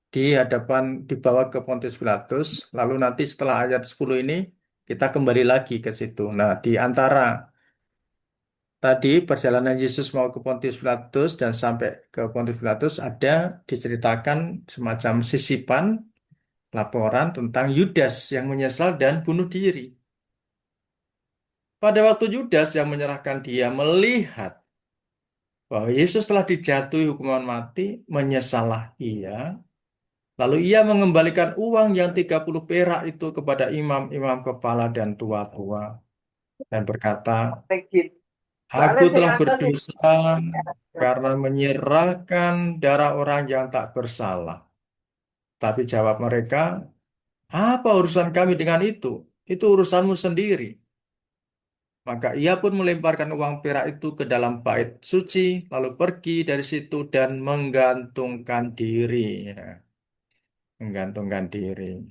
di hadapan dibawa ke Pontius Pilatus, lalu nanti setelah ayat 10 ini kita kembali lagi ke situ. Nah, di antara tadi perjalanan Yesus mau ke Pontius Pilatus dan sampai ke Pontius Pilatus ada diceritakan semacam sisipan laporan tentang Yudas yang menyesal dan bunuh diri. Pada waktu Yudas yang menyerahkan dia melihat bahwa Yesus telah dijatuhi hukuman mati, menyesallah ia. Lalu ia mengembalikan uang yang 30 perak itu kepada imam-imam kepala dan tua-tua dan berkata, aku telah berdosa karena menyerahkan darah orang yang tak bersalah. Tapi jawab mereka, apa urusan kami dengan itu? Itu urusanmu sendiri. Maka ia pun melemparkan uang perak itu ke dalam bait suci, lalu pergi dari situ dan menggantungkan diri. Ya, menggantungkan diri.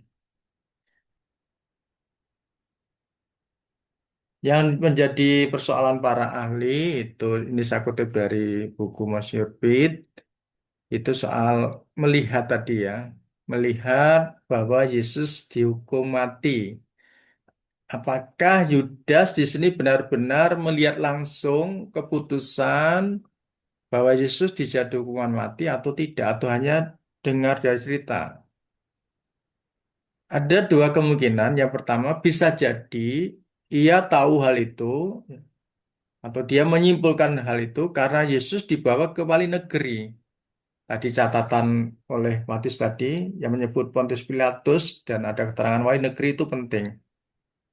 Yang menjadi persoalan para ahli itu, ini saya kutip dari buku Monsieur Pitt, itu soal melihat tadi ya, melihat bahwa Yesus dihukum mati. Apakah Yudas di sini benar-benar melihat langsung keputusan bahwa Yesus dijatuhi hukuman mati atau tidak, atau hanya dengar dari cerita? Ada dua kemungkinan. Yang pertama, bisa jadi ia tahu hal itu, atau dia menyimpulkan hal itu karena Yesus dibawa ke wali negeri. Tadi catatan oleh Matius tadi yang menyebut Pontius Pilatus dan ada keterangan wali negeri itu penting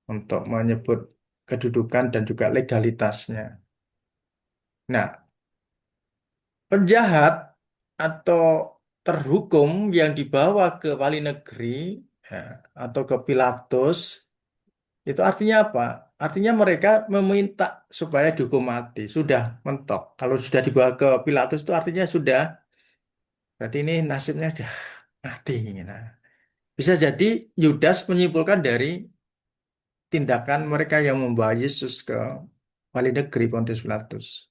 untuk menyebut kedudukan dan juga legalitasnya. Nah, penjahat atau terhukum yang dibawa ke wali negeri ya, atau ke Pilatus itu artinya apa? Artinya mereka meminta supaya dihukum mati. Sudah mentok. Kalau sudah dibawa ke Pilatus itu artinya sudah. Berarti ini nasibnya sudah mati. Nah, bisa jadi Yudas menyimpulkan dari tindakan mereka yang membawa Yesus ke wali negeri Pontius Pilatus.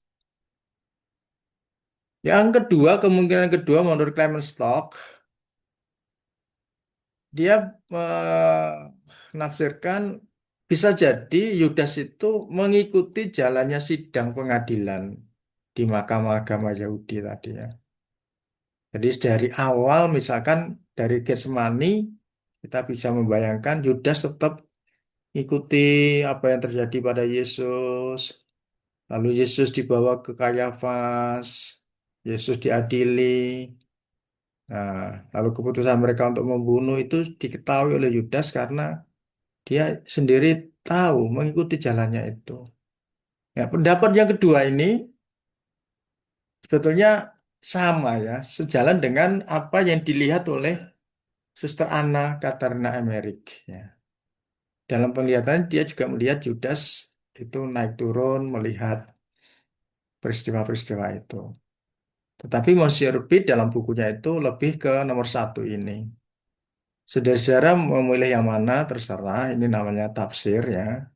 Yang kedua, kemungkinan kedua menurut Clement Stock, dia menafsirkan bisa jadi Yudas itu mengikuti jalannya sidang pengadilan di mahkamah agama Yahudi tadi ya. Jadi dari awal misalkan dari Getsemani kita bisa membayangkan Yudas tetap ikuti apa yang terjadi pada Yesus. Lalu Yesus dibawa ke Kayafas, Yesus diadili. Nah, lalu keputusan mereka untuk membunuh itu diketahui oleh Yudas karena dia sendiri tahu mengikuti jalannya itu. Ya, pendapat yang kedua ini sebetulnya sama ya, sejalan dengan apa yang dilihat oleh Suster Anna Katarina Emmerich. Ya. Dalam penglihatan dia juga melihat Yudas itu naik turun melihat peristiwa-peristiwa itu. Tetapi Monsieur Pitt dalam bukunya itu lebih ke nomor satu ini. Saudara-saudara memilih yang mana terserah, ini namanya tafsir ya.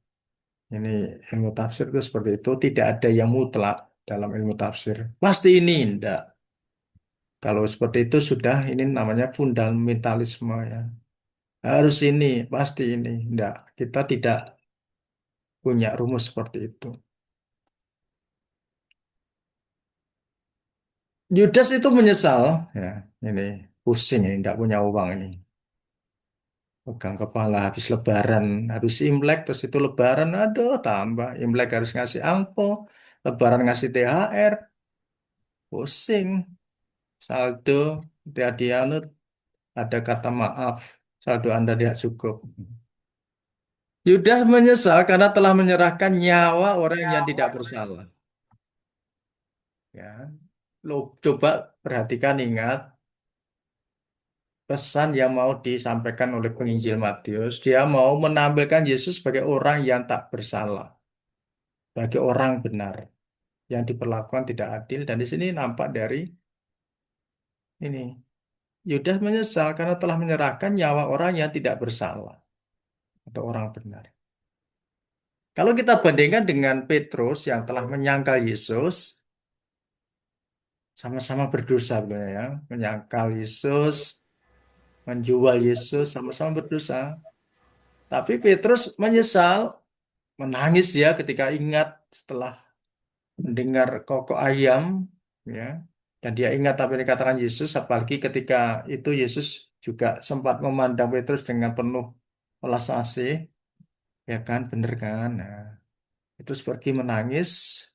Ini ilmu tafsir itu seperti itu, tidak ada yang mutlak dalam ilmu tafsir. Pasti ini, enggak. Kalau seperti itu sudah ini namanya fundamentalisme ya. Harus ini, pasti ini. Enggak, kita tidak punya rumus seperti itu. Yudas itu menyesal, ya. Ini pusing ini, enggak punya uang ini. Pegang kepala habis lebaran, habis Imlek terus itu lebaran, aduh tambah Imlek harus ngasih angpo, lebaran ngasih THR, pusing. Saldo tidak dianut, ada kata maaf, saldo Anda tidak cukup. Yudas menyesal karena telah menyerahkan nyawa orang yang tidak bersalah. Ya, lo coba perhatikan ingat pesan yang mau disampaikan oleh penginjil Matius. Dia mau menampilkan Yesus sebagai orang yang tak bersalah, sebagai orang benar yang diperlakukan tidak adil. Dan di sini nampak dari ini Yudas menyesal karena telah menyerahkan nyawa orang yang tidak bersalah atau orang benar. Kalau kita bandingkan dengan Petrus yang telah menyangkal Yesus, sama-sama berdosa sebenarnya ya. Menyangkal Yesus, menjual Yesus, sama-sama berdosa. Tapi Petrus menyesal, menangis dia ketika ingat setelah mendengar kokok ayam, ya. Dan dia ingat apa yang dikatakan Yesus, apalagi ketika itu Yesus juga sempat memandang Petrus dengan penuh welas asih, ya kan, bener kan? Nah, Petrus pergi menangis,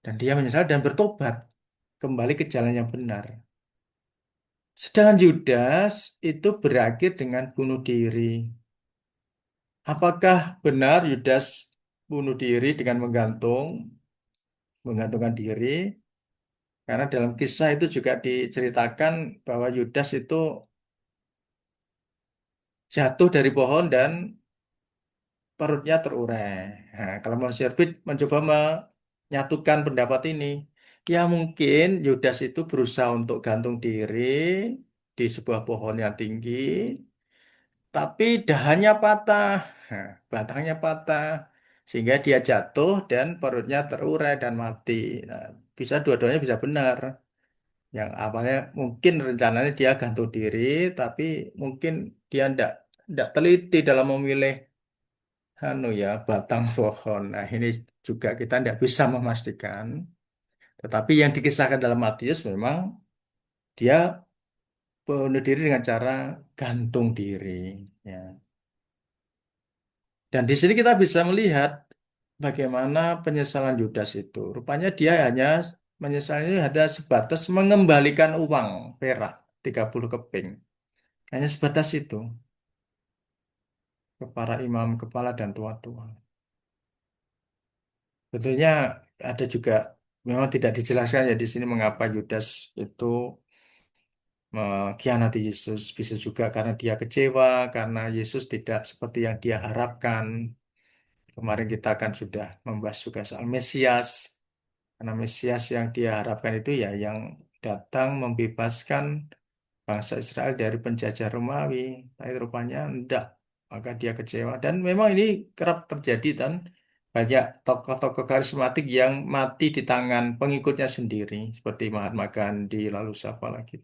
dan dia menyesal dan bertobat kembali ke jalan yang benar. Sedangkan Yudas itu berakhir dengan bunuh diri. Apakah benar Yudas bunuh diri dengan menggantungkan diri? Karena dalam kisah itu juga diceritakan bahwa Yudas itu jatuh dari pohon dan perutnya terurai. Nah, kalau Monsieur Pitt mencoba menyatukan pendapat ini, ya mungkin Yudas itu berusaha untuk gantung diri di sebuah pohon yang tinggi, tapi dahannya patah, nah, batangnya patah, sehingga dia jatuh dan perutnya terurai dan mati. Nah, bisa dua-duanya bisa benar. Yang awalnya mungkin rencananya dia gantung diri, tapi mungkin dia ndak teliti dalam memilih ya batang pohon. Nah, ini juga kita tidak bisa memastikan. Tetapi yang dikisahkan dalam Matius memang dia bunuh diri dengan cara gantung diri. Ya. Dan di sini kita bisa melihat bagaimana penyesalan Yudas itu. Rupanya dia hanya menyesal ini hanya sebatas mengembalikan uang perak 30 keping. Hanya sebatas itu ke para imam kepala dan tua-tua. Tentunya ada juga memang tidak dijelaskan ya di sini mengapa Yudas itu mengkhianati Yesus. Bisa juga karena dia kecewa, karena Yesus tidak seperti yang dia harapkan. Kemarin kita kan sudah membahas juga soal Mesias. Karena Mesias yang dia harapkan itu ya yang datang membebaskan bangsa Israel dari penjajah Romawi. Tapi rupanya enggak. Maka dia kecewa. Dan memang ini kerap terjadi dan banyak tokoh-tokoh karismatik yang mati di tangan pengikutnya sendiri. Seperti Mahatma Gandhi, lalu siapa lagi.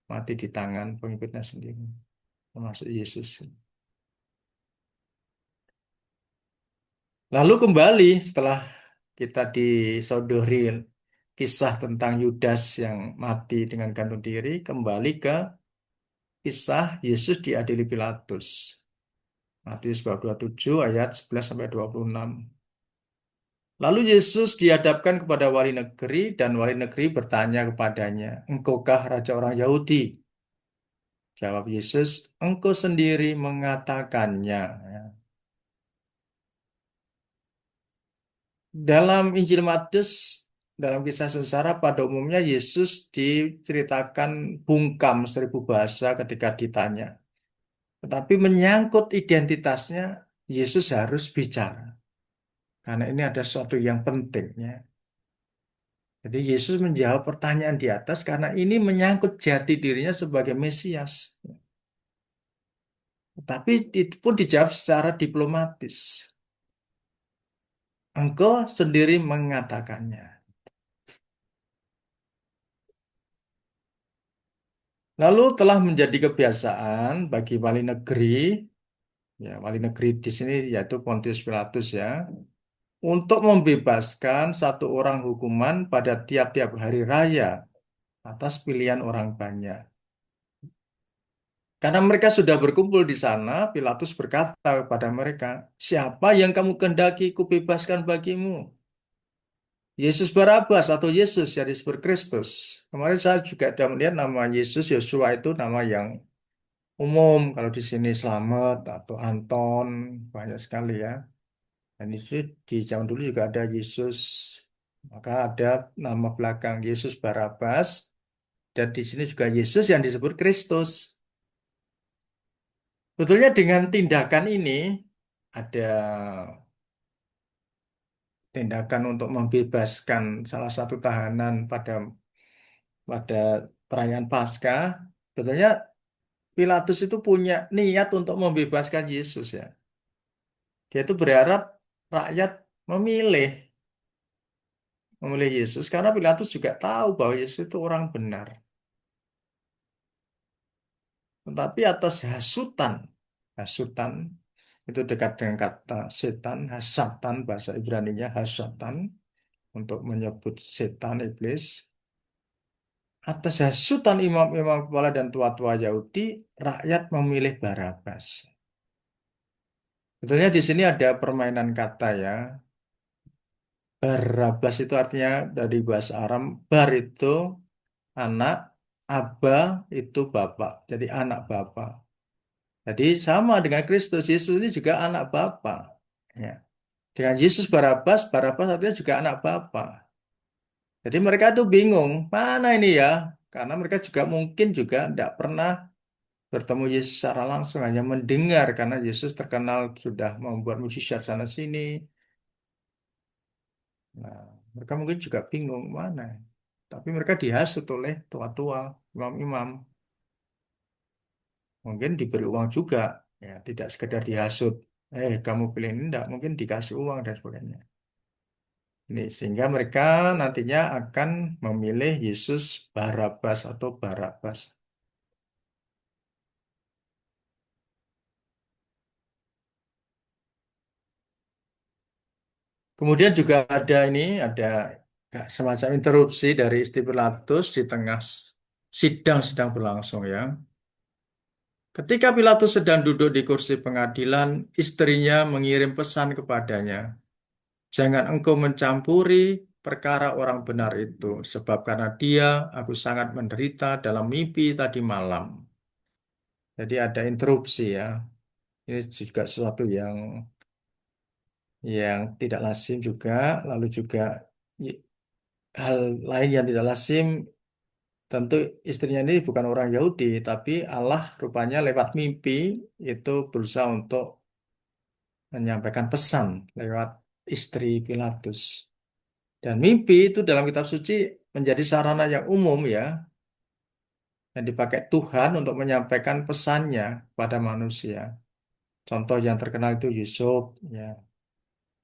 Mati di tangan pengikutnya sendiri. Termasuk Yesus. Lalu kembali setelah kita disodori kisah tentang Yudas yang mati dengan gantung diri, kembali ke kisah Yesus diadili Pilatus. Matius bab 27 ayat 11 sampai 26. Lalu Yesus dihadapkan kepada wali negeri dan wali negeri bertanya kepadanya, "Engkaukah raja orang Yahudi?" Jawab Yesus, "Engkau sendiri mengatakannya." Ya. Dalam Injil Matius, dalam kisah sengsara pada umumnya Yesus diceritakan bungkam 1000 bahasa ketika ditanya. Tetapi menyangkut identitasnya, Yesus harus bicara. Karena ini ada sesuatu yang penting, ya. Jadi Yesus menjawab pertanyaan di atas karena ini menyangkut jati dirinya sebagai Mesias. Tapi itu pun dijawab secara diplomatis. Engkau sendiri mengatakannya. Lalu telah menjadi kebiasaan bagi wali negeri di sini yaitu Pontius Pilatus, ya, untuk membebaskan satu orang hukuman pada tiap-tiap hari raya atas pilihan orang banyak. Karena mereka sudah berkumpul di sana, Pilatus berkata kepada mereka, "Siapa yang kamu kehendaki kubebaskan bagimu? Yesus Barabas atau Yesus yang disebut Kristus?" Kemarin saya juga sudah melihat nama Yesus Yosua itu nama yang umum. Kalau di sini Slamet atau Anton, banyak sekali, ya. Dan itu di zaman dulu juga ada Yesus. Maka ada nama belakang Yesus Barabas. Dan di sini juga Yesus yang disebut Kristus. Betulnya dengan tindakan ini ada tindakan untuk membebaskan salah satu tahanan pada pada perayaan Paskah. Betulnya Pilatus itu punya niat untuk membebaskan Yesus, ya. Dia itu berharap rakyat memilih memilih Yesus karena Pilatus juga tahu bahwa Yesus itu orang benar. Tetapi atas hasutan itu dekat dengan kata setan, hasatan bahasa Ibraninya hasatan untuk menyebut setan iblis. Atas hasutan imam-imam kepala dan tua-tua Yahudi, rakyat memilih Barabas. Betulnya di sini ada permainan kata, ya. Barabas itu artinya dari bahasa Aram, bar itu anak, aba itu bapak. Jadi anak bapak. Jadi sama dengan Kristus, Yesus ini juga anak bapak. Ya. Dengan Yesus Barabas, Barabas artinya juga anak bapak. Jadi mereka tuh bingung, mana ini, ya? Karena mereka juga mungkin juga tidak pernah bertemu Yesus secara langsung, hanya mendengar karena Yesus terkenal sudah membuat mujizat sana sini. Nah, mereka mungkin juga bingung mana. Tapi mereka dihasut oleh tua-tua, imam-imam. Mungkin diberi uang juga, ya, tidak sekedar dihasut. Kamu pilih ini enggak, mungkin dikasih uang dan sebagainya. Ini sehingga mereka nantinya akan memilih Yesus Barabas atau Barabas. Kemudian juga ada semacam interupsi dari istri Pilatus di tengah sidang sedang berlangsung, ya. Ketika Pilatus sedang duduk di kursi pengadilan, istrinya mengirim pesan kepadanya, "Jangan engkau mencampuri perkara orang benar itu, sebab karena dia aku sangat menderita dalam mimpi tadi malam." Jadi ada interupsi, ya. Ini juga sesuatu yang tidak lazim juga. Lalu juga hal lain yang tidak lazim, tentu istrinya ini bukan orang Yahudi, tapi Allah rupanya lewat mimpi itu berusaha untuk menyampaikan pesan lewat istri Pilatus. Dan mimpi itu dalam kitab suci menjadi sarana yang umum, ya, yang dipakai Tuhan untuk menyampaikan pesannya pada manusia. Contoh yang terkenal itu Yusuf, ya.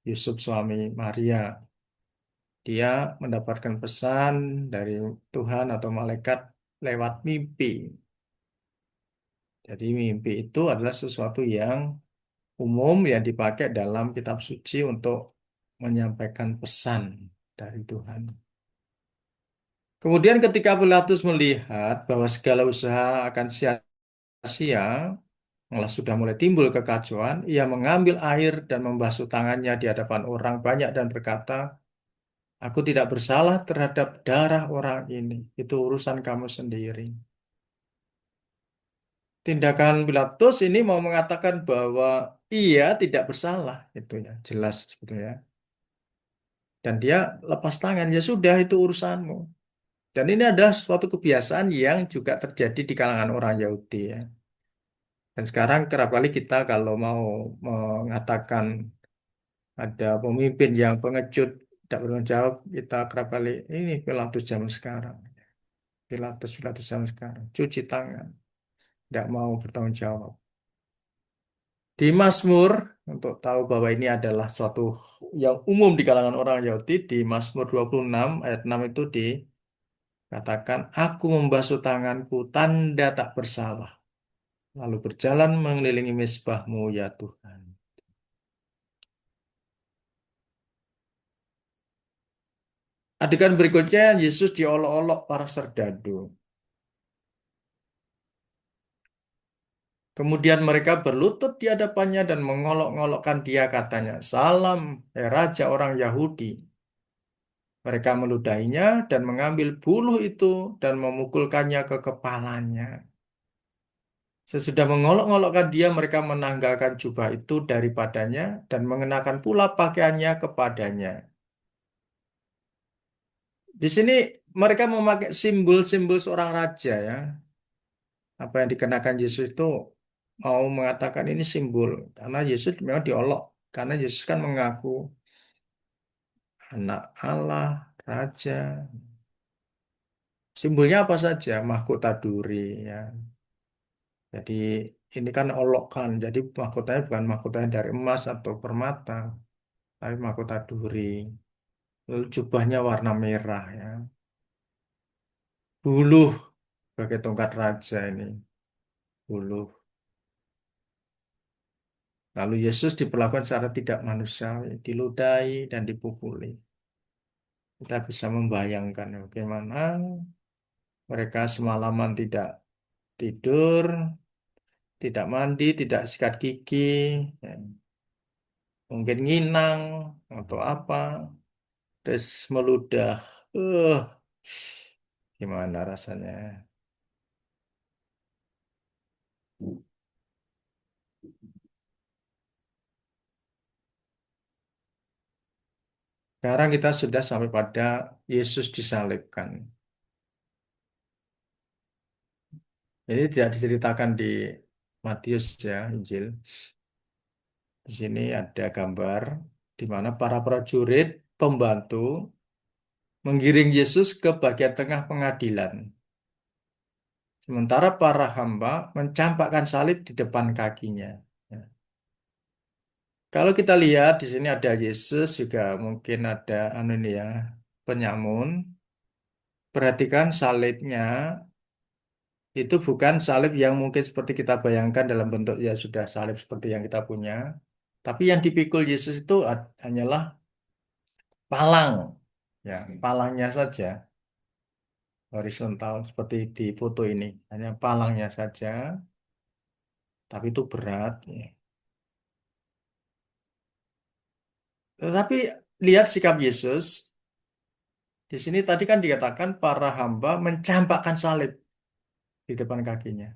Yusuf suami Maria. Dia mendapatkan pesan dari Tuhan atau malaikat lewat mimpi. Jadi mimpi itu adalah sesuatu yang umum yang dipakai dalam kitab suci untuk menyampaikan pesan dari Tuhan. Kemudian ketika Pilatus melihat bahwa segala usaha akan sia-sia, Malah sudah mulai timbul kekacauan, ia mengambil air dan membasuh tangannya di hadapan orang banyak dan berkata, Aku tidak bersalah terhadap darah orang ini. Itu urusan kamu sendiri. Tindakan Pilatus ini mau mengatakan bahwa ia tidak bersalah. Itu ya, jelas sebetulnya. Dan dia lepas tangan, ya sudah itu urusanmu. Dan ini adalah suatu kebiasaan yang juga terjadi di kalangan orang Yahudi ya. Dan sekarang kerap kali kita kalau mau mengatakan ada pemimpin yang pengecut, tidak bertanggung jawab, kita kerap kali ini Pilatus zaman sekarang. Pilatus zaman sekarang. Cuci tangan, tidak mau bertanggung jawab. Di Mazmur, untuk tahu bahwa ini adalah suatu yang umum di kalangan orang Yahudi, di Mazmur 26 ayat 6 itu dikatakan, Aku membasuh tanganku tanda tak bersalah, lalu berjalan mengelilingi mezbahmu ya Tuhan. Adegan berikutnya, Yesus diolok-olok para serdadu. Kemudian mereka berlutut di hadapannya dan mengolok-ngolokkan dia katanya, Salam, Raja orang Yahudi. Mereka meludahinya dan mengambil buluh itu dan memukulkannya ke kepalanya. Sesudah mengolok-ngolokkan dia, mereka menanggalkan jubah itu daripadanya dan mengenakan pula pakaiannya kepadanya. Di sini mereka memakai simbol-simbol seorang raja ya. Apa yang dikenakan Yesus itu mau mengatakan ini simbol. Karena Yesus memang diolok. Karena Yesus kan mengaku anak Allah, raja. Simbolnya apa saja? Mahkota duri ya. Jadi ini kan olokan. Jadi mahkotanya bukan mahkotanya dari emas atau permata, tapi mahkota duri. Lalu jubahnya warna merah ya. Buluh sebagai tongkat raja ini. Buluh. Lalu Yesus diperlakukan secara tidak manusiawi, diludahi dan dipukuli. Kita bisa membayangkan bagaimana mereka semalaman tidak tidur, tidak mandi, tidak sikat gigi, ya. Mungkin nginang atau apa, terus meludah. Uh, Gimana rasanya? Sekarang kita sudah sampai pada Yesus disalibkan. Ini tidak diceritakan di Matius ya, Injil. Di sini ada gambar di mana para prajurit pembantu menggiring Yesus ke bagian tengah pengadilan. Sementara para hamba mencampakkan salib di depan kakinya. Ya. Kalau kita lihat di sini ada Yesus juga mungkin ada ini ya, penyamun. Perhatikan salibnya itu bukan salib yang mungkin seperti kita bayangkan dalam bentuk ya sudah salib seperti yang kita punya. Tapi yang dipikul Yesus itu hanyalah palang. Ya, palangnya saja. Horizontal seperti di foto ini. Hanya palangnya saja. Tapi itu berat. Ya. Tetapi lihat sikap Yesus. Di sini tadi kan dikatakan para hamba mencampakkan salib di depan kakinya.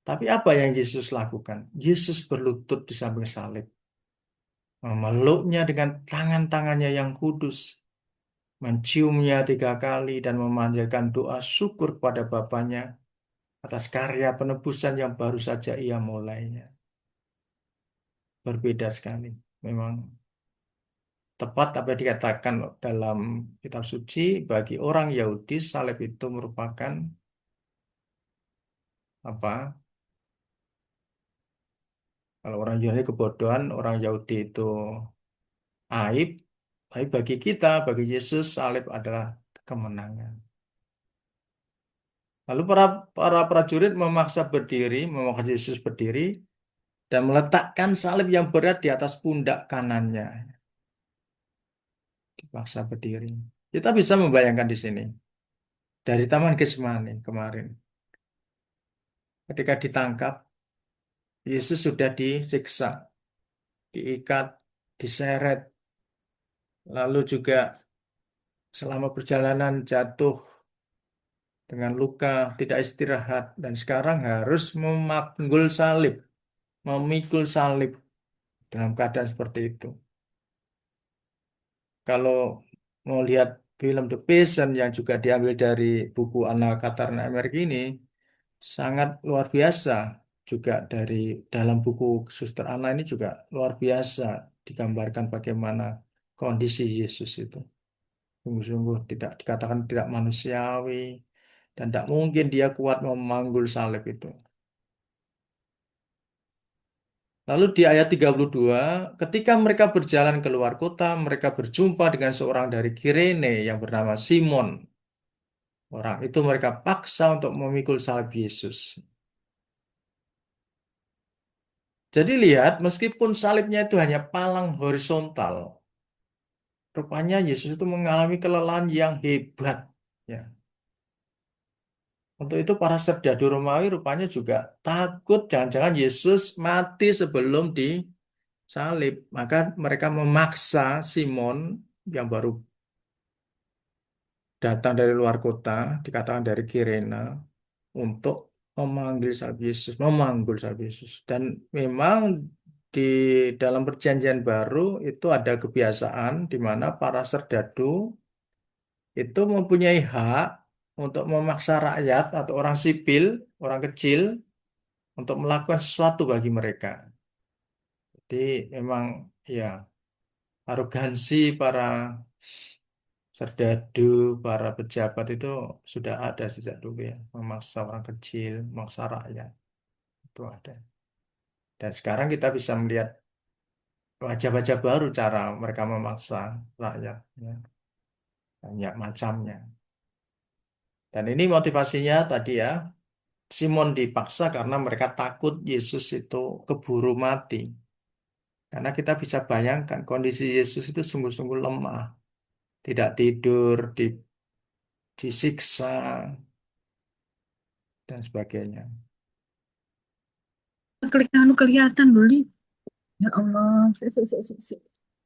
Tapi apa yang Yesus lakukan? Yesus berlutut di samping salib. Memeluknya dengan tangan-tangannya yang kudus. Menciumnya 3 kali dan memanjatkan doa syukur kepada Bapanya atas karya penebusan yang baru saja ia mulainya. Berbeda sekali. Memang tepat apa yang dikatakan dalam kitab suci, bagi orang Yahudi salib itu merupakan apa? Kalau orang Yunani kebodohan, orang Yahudi itu aib. Tapi bagi kita, bagi Yesus, salib adalah kemenangan. Lalu para prajurit memaksa Yesus berdiri dan meletakkan salib yang berat di atas pundak kanannya. Dipaksa berdiri. Kita bisa membayangkan di sini dari Taman Getsemani kemarin, ketika ditangkap, Yesus sudah disiksa, diikat, diseret, lalu juga selama perjalanan jatuh dengan luka, tidak istirahat, dan sekarang harus memanggul salib, memikul salib dalam keadaan seperti itu. Kalau mau lihat film The Passion yang juga diambil dari buku Anna Katarina ini, sangat luar biasa. Juga dari dalam buku Suster Anna ini juga luar biasa digambarkan bagaimana kondisi Yesus itu. Sungguh-sungguh tidak dikatakan tidak manusiawi dan tidak mungkin dia kuat memanggul salib itu. Lalu di ayat 32, ketika mereka berjalan keluar kota, mereka berjumpa dengan seorang dari Kirene yang bernama Simon. Orang itu mereka paksa untuk memikul salib Yesus. Jadi lihat, meskipun salibnya itu hanya palang horizontal, rupanya Yesus itu mengalami kelelahan yang hebat. Ya. Untuk itu para serdadu Romawi rupanya juga takut jangan-jangan Yesus mati sebelum disalib. Maka mereka memaksa Simon yang baru datang dari luar kota, dikatakan dari Kirena, untuk memanggil salib Yesus, memanggul salib Yesus. Dan memang di dalam perjanjian baru itu ada kebiasaan di mana para serdadu itu mempunyai hak untuk memaksa rakyat atau orang sipil, orang kecil, untuk melakukan sesuatu bagi mereka. Jadi memang ya arogansi para serdadu, para pejabat itu sudah ada sejak dulu ya, memaksa orang kecil, memaksa rakyat itu ada. Dan sekarang kita bisa melihat wajah-wajah baru cara mereka memaksa rakyat, ya. Banyak macamnya. Dan ini motivasinya tadi ya, Simon dipaksa karena mereka takut Yesus itu keburu mati. Karena kita bisa bayangkan kondisi Yesus itu sungguh-sungguh lemah, tidak tidur, disiksa, dan sebagainya. Klik anu kelihatan dulu. Ya Allah.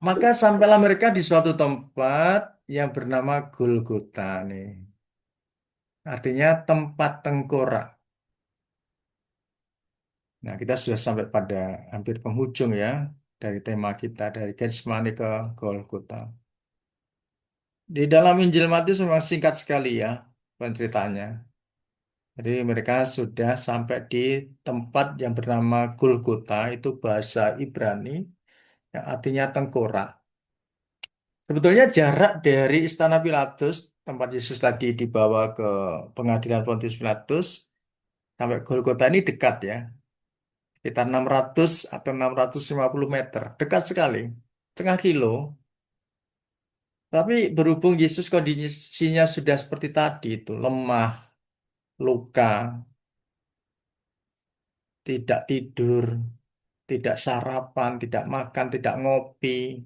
Maka sampailah mereka di suatu tempat yang bernama Golgota nih. Artinya tempat tengkorak. Nah, kita sudah sampai pada hampir penghujung ya dari tema kita dari Getsemani ke Golgota. Di dalam Injil Matius memang singkat sekali ya penceritanya. Jadi mereka sudah sampai di tempat yang bernama Golgota, itu bahasa Ibrani yang artinya tengkorak. Sebetulnya jarak dari Istana Pilatus, tempat Yesus tadi dibawa ke pengadilan Pontius Pilatus, sampai Golgota ini dekat ya. Sekitar 600 atau 650 meter. Dekat sekali. Setengah kilo. Tapi berhubung Yesus kondisinya sudah seperti tadi itu. Lemah, luka, tidak tidur, tidak sarapan, tidak makan, tidak ngopi.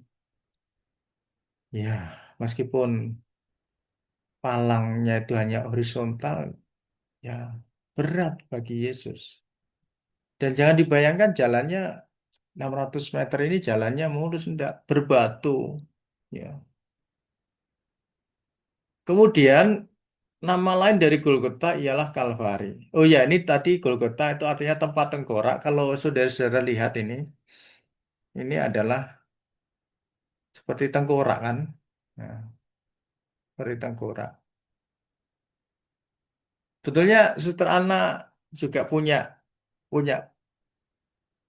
Ya, meskipun palangnya itu hanya horizontal, ya berat bagi Yesus. Dan jangan dibayangkan jalannya 600 meter ini jalannya mulus, enggak, berbatu. Ya. Kemudian nama lain dari Golgota ialah Kalvari. Oh ya, ini tadi Golgota itu artinya tempat tengkorak. Kalau saudara-saudara lihat ini adalah seperti tengkorak kan. Nah, seperti tengkorak. Betulnya Suster Ana juga punya punya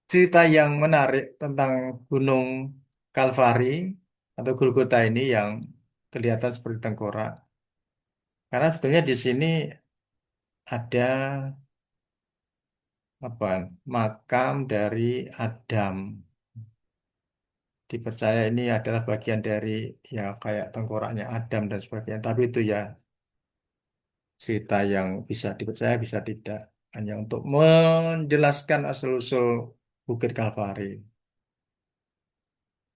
cerita yang menarik tentang Gunung Kalvari atau Golgota ini yang kelihatan seperti tengkorak. Karena sebetulnya di sini ada apa makam dari Adam. Dipercaya ini adalah bagian dari ya kayak tengkoraknya Adam dan sebagainya. Tapi itu ya cerita yang bisa dipercaya bisa tidak. Hanya untuk menjelaskan asal-usul Bukit Kalvari.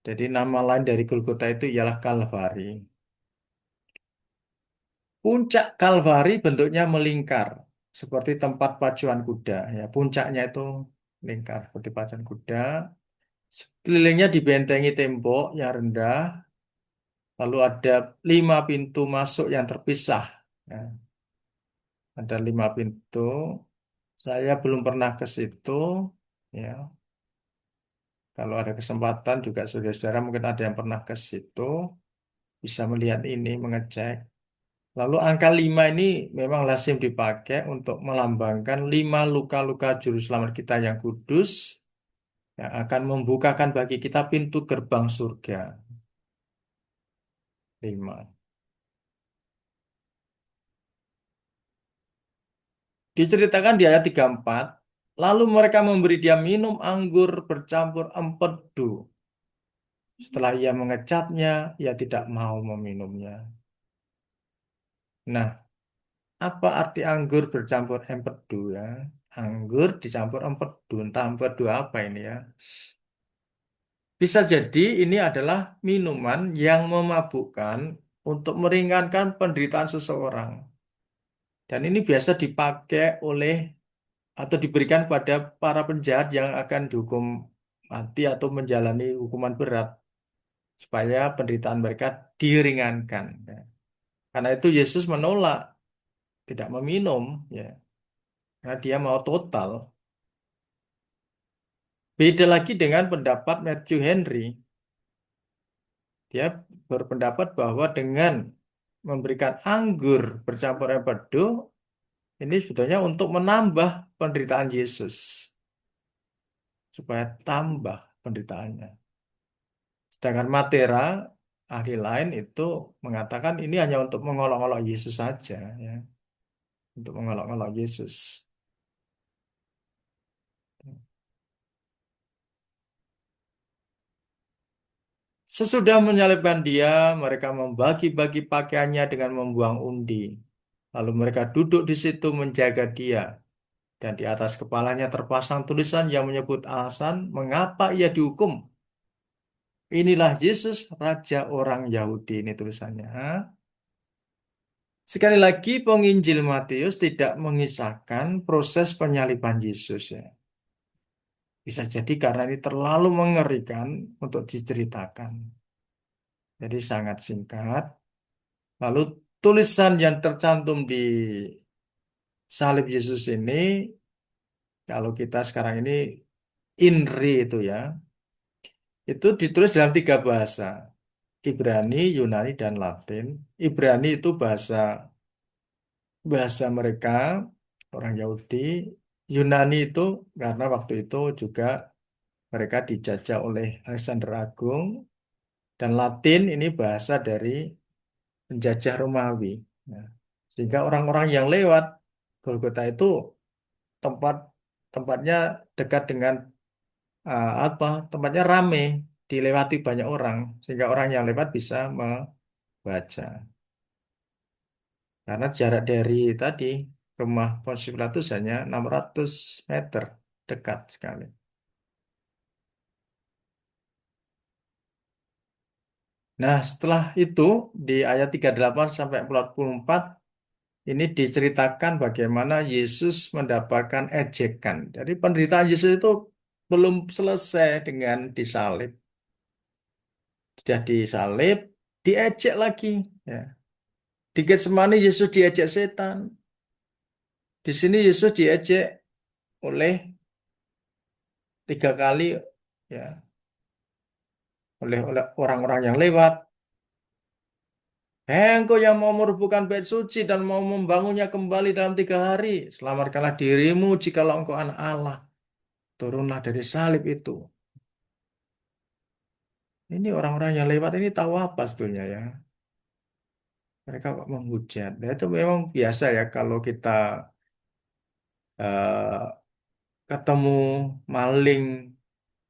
Jadi nama lain dari Golgota itu ialah Kalvari. Puncak Kalvari bentuknya melingkar seperti tempat pacuan kuda. Ya, puncaknya itu lingkar seperti pacan kuda. Sekelilingnya dibentengi tembok yang rendah, lalu ada 5 pintu masuk yang terpisah. Ya, ada 5 pintu. Saya belum pernah ke situ. Ya, kalau ada kesempatan juga saudara-saudara mungkin ada yang pernah ke situ, bisa melihat ini, mengecek. Lalu angka 5 ini memang lazim dipakai untuk melambangkan 5 luka-luka juru selamat kita yang kudus yang akan membukakan bagi kita pintu gerbang surga. 5. Diceritakan di ayat 34, lalu mereka memberi dia minum anggur bercampur empedu. Setelah ia mengecapnya, ia tidak mau meminumnya. Nah, apa arti anggur bercampur empedu ya? Anggur dicampur empedu, entah empedu apa ini ya. Bisa jadi ini adalah minuman yang memabukkan untuk meringankan penderitaan seseorang. Dan ini biasa dipakai oleh atau diberikan pada para penjahat yang akan dihukum mati atau menjalani hukuman berat supaya penderitaan mereka diringankan. Ya. Karena itu Yesus menolak tidak meminum, ya, karena dia mau total. Beda lagi dengan pendapat Matthew Henry. Dia berpendapat bahwa dengan memberikan anggur bercampur air empedu, ini sebetulnya untuk menambah penderitaan Yesus. Supaya tambah penderitaannya. Sedangkan Matera, ahli lain itu mengatakan ini hanya untuk mengolok-olok Yesus saja. Ya. Untuk mengolok-olok Yesus. Sesudah menyalibkan dia, mereka membagi-bagi pakaiannya dengan membuang undi. Lalu mereka duduk di situ menjaga dia. Dan di atas kepalanya terpasang tulisan yang menyebut alasan mengapa ia dihukum. Inilah Yesus, Raja orang Yahudi. Ini tulisannya. Sekali lagi, penginjil Matius tidak mengisahkan proses penyaliban Yesus. Ya. Bisa jadi karena ini terlalu mengerikan untuk diceritakan. Jadi sangat singkat. Lalu tulisan yang tercantum di salib Yesus ini, kalau kita sekarang ini INRI itu ya, itu ditulis dalam 3 bahasa. Ibrani, Yunani, dan Latin. Ibrani itu bahasa bahasa mereka, orang Yahudi. Yunani itu karena waktu itu juga mereka dijajah oleh Alexander Agung. Dan Latin ini bahasa dari penjajah Romawi. Nah, sehingga orang-orang yang lewat Golgota itu tempat tempatnya dekat dengan apa? Tempatnya ramai, dilewati banyak orang, sehingga orang yang lewat bisa membaca. Karena jarak dari tadi rumah Pontius Pilatus hanya 600 meter, dekat sekali. Nah, setelah itu di ayat 38 sampai 44 ini diceritakan bagaimana Yesus mendapatkan ejekan. Jadi penderitaan Yesus itu belum selesai dengan disalib. Sudah disalib, diejek lagi. Ya. Di Getsemani Yesus diejek setan. Di sini Yesus diejek oleh 3 kali ya oleh orang-orang yang lewat. Engkau yang mau merubuhkan bait suci dan mau membangunnya kembali dalam 3 hari, selamatkanlah dirimu jikalau engkau anak Allah. Turunlah dari salib itu. Ini orang-orang yang lewat ini tahu apa sebetulnya ya? Mereka kok menghujat. Nah, itu memang biasa ya kalau kita eh, ketemu maling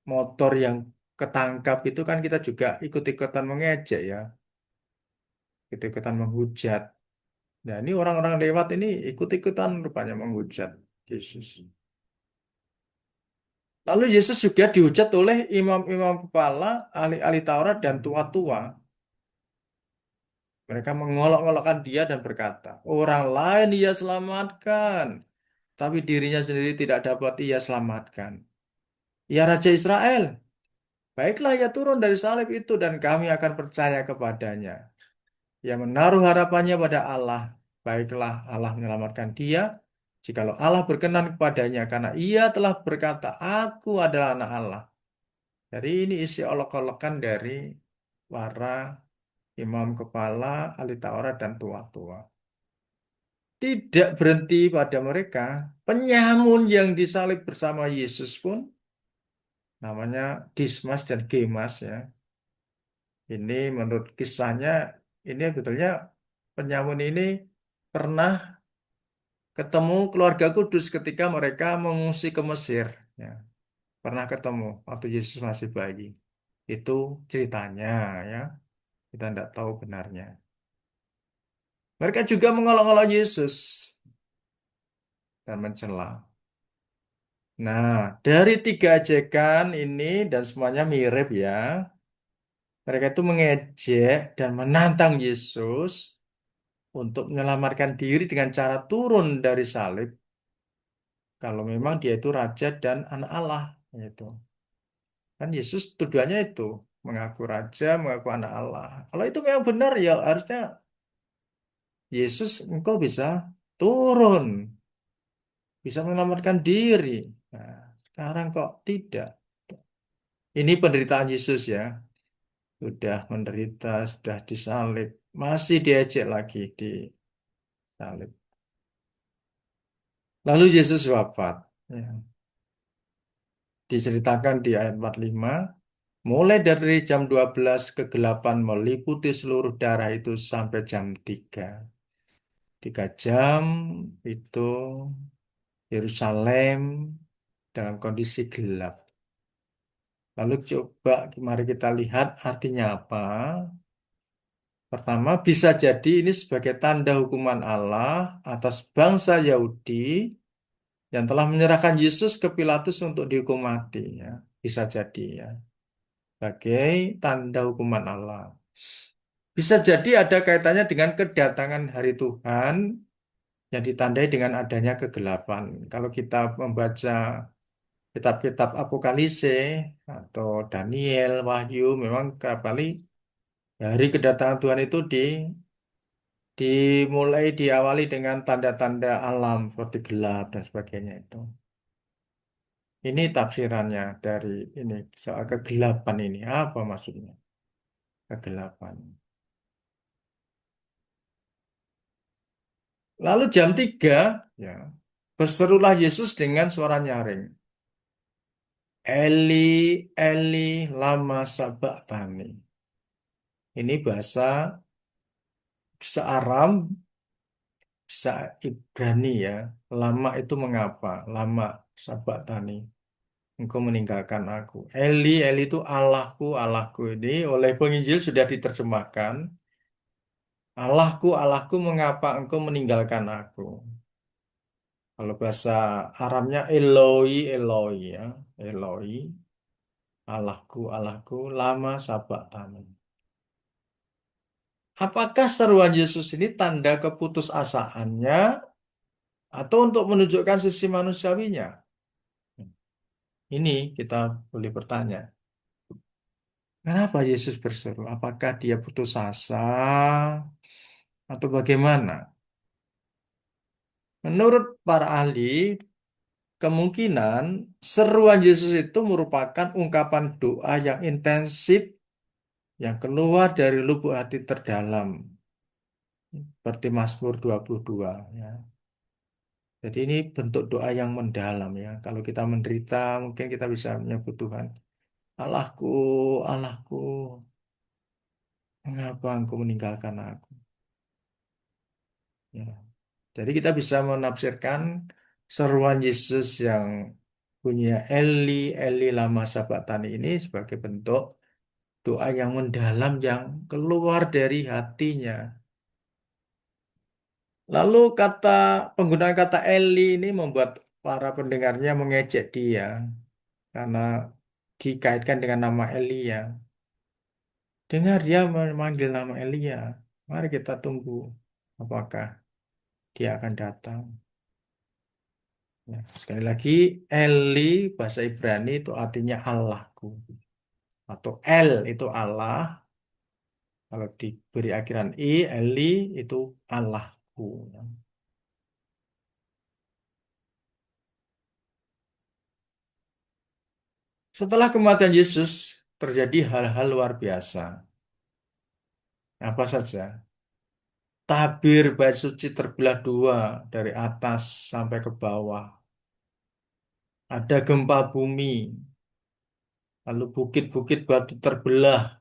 motor yang ketangkap itu kan kita juga ikut-ikutan mengejek ya. Ikut-ikutan menghujat. Nah, ini orang-orang lewat ini ikut-ikutan rupanya menghujat Yesus. Lalu Yesus juga dihujat oleh imam-imam kepala, ahli-ahli Taurat, dan tua-tua. Mereka mengolok-olokkan dia dan berkata, orang lain ia selamatkan, tapi dirinya sendiri tidak dapat ia selamatkan. Ya Raja Israel, baiklah ia turun dari salib itu dan kami akan percaya kepadanya. Ia menaruh harapannya pada Allah. Baiklah Allah menyelamatkan dia. Jikalau Allah berkenan kepadanya karena ia telah berkata, Aku adalah anak Allah. Jadi ini isi olok-olokan dari para imam kepala, ahli Taurat dan tua-tua. Tidak berhenti pada mereka. Penyamun yang disalib bersama Yesus pun namanya Dismas dan Gemas ya. Ini menurut kisahnya ini sebetulnya penyamun ini pernah ketemu keluarga Kudus ketika mereka mengungsi ke Mesir. Ya, pernah ketemu waktu Yesus masih bayi. Itu ceritanya ya. Kita tidak tahu benarnya. Mereka juga mengolok-olok Yesus dan mencela. Nah, dari tiga ajakan ini dan semuanya mirip ya. Mereka itu mengejek dan menantang Yesus untuk menyelamatkan diri dengan cara turun dari salib. Kalau memang dia itu raja dan anak Allah, gitu. Kan Yesus tujuannya itu mengaku raja, mengaku anak Allah. Kalau itu memang benar ya harusnya Yesus engkau bisa turun, bisa menyelamatkan diri. Nah, sekarang kok tidak. Ini penderitaan Yesus ya. Sudah menderita, sudah disalib, masih diejek lagi disalib. Lalu Yesus wafat. Ya. Diceritakan di ayat 45, mulai dari jam 12 kegelapan meliputi seluruh daerah itu sampai jam 3. 3 jam itu Yerusalem dalam kondisi gelap. Lalu coba mari kita lihat artinya apa. Pertama, bisa jadi ini sebagai tanda hukuman Allah atas bangsa Yahudi yang telah menyerahkan Yesus ke Pilatus untuk dihukum mati. Ya. Bisa jadi ya. Sebagai tanda hukuman Allah. Bisa jadi ada kaitannya dengan kedatangan hari Tuhan yang ditandai dengan adanya kegelapan. Kalau kita membaca kitab-kitab Apokalipse atau Daniel, Wahyu, memang kembali hari kedatangan Tuhan itu dimulai diawali dengan tanda-tanda alam seperti gelap dan sebagainya itu. Ini tafsirannya dari ini soal kegelapan ini. Apa maksudnya? Kegelapan. Lalu jam 3, ya, berserulah Yesus dengan suara nyaring. Eli, Eli, lama sabachthani. Ini bahasa bisa Aram, bisa Ibrani ya. Lama itu mengapa? Lama sabachthani. Engkau meninggalkan aku. Eli, Eli itu Allahku, Allahku. Ini oleh penginjil sudah diterjemahkan. Allahku, Allahku, mengapa engkau meninggalkan aku? Kalau bahasa Aramnya Eloi, Eloi ya. Eloi, Allahku, Allahku, lama sabachthani. Apakah seruan Yesus ini tanda keputusasaannya atau untuk menunjukkan sisi manusiawinya? Ini kita boleh bertanya. Kenapa Yesus berseru? Apakah dia putus asa atau bagaimana? Menurut para ahli, kemungkinan seruan Yesus itu merupakan ungkapan doa yang intensif yang keluar dari lubuk hati terdalam, seperti Mazmur 22. Ya. Jadi ini bentuk doa yang mendalam ya. Kalau kita menderita, mungkin kita bisa menyebut Tuhan. Allahku, Allahku, mengapa engkau meninggalkan aku? Ya. Jadi kita bisa menafsirkan seruan Yesus yang punya Eli, Eli lama sabachthani ini sebagai bentuk doa yang mendalam yang keluar dari hatinya. Lalu penggunaan kata Eli ini membuat para pendengarnya mengejek dia karena dikaitkan dengan nama Elia. Dengar dia memanggil nama Elia. Mari kita tunggu apakah dia akan datang. Ya, sekali lagi, Eli bahasa Ibrani itu artinya Allahku. Atau El itu Allah. Kalau diberi akhiran I, Eli itu Allahku. Setelah kematian Yesus, terjadi hal-hal luar biasa. Apa saja? Tabir bait suci terbelah dua dari atas sampai ke bawah. Ada gempa bumi, lalu bukit-bukit batu terbelah.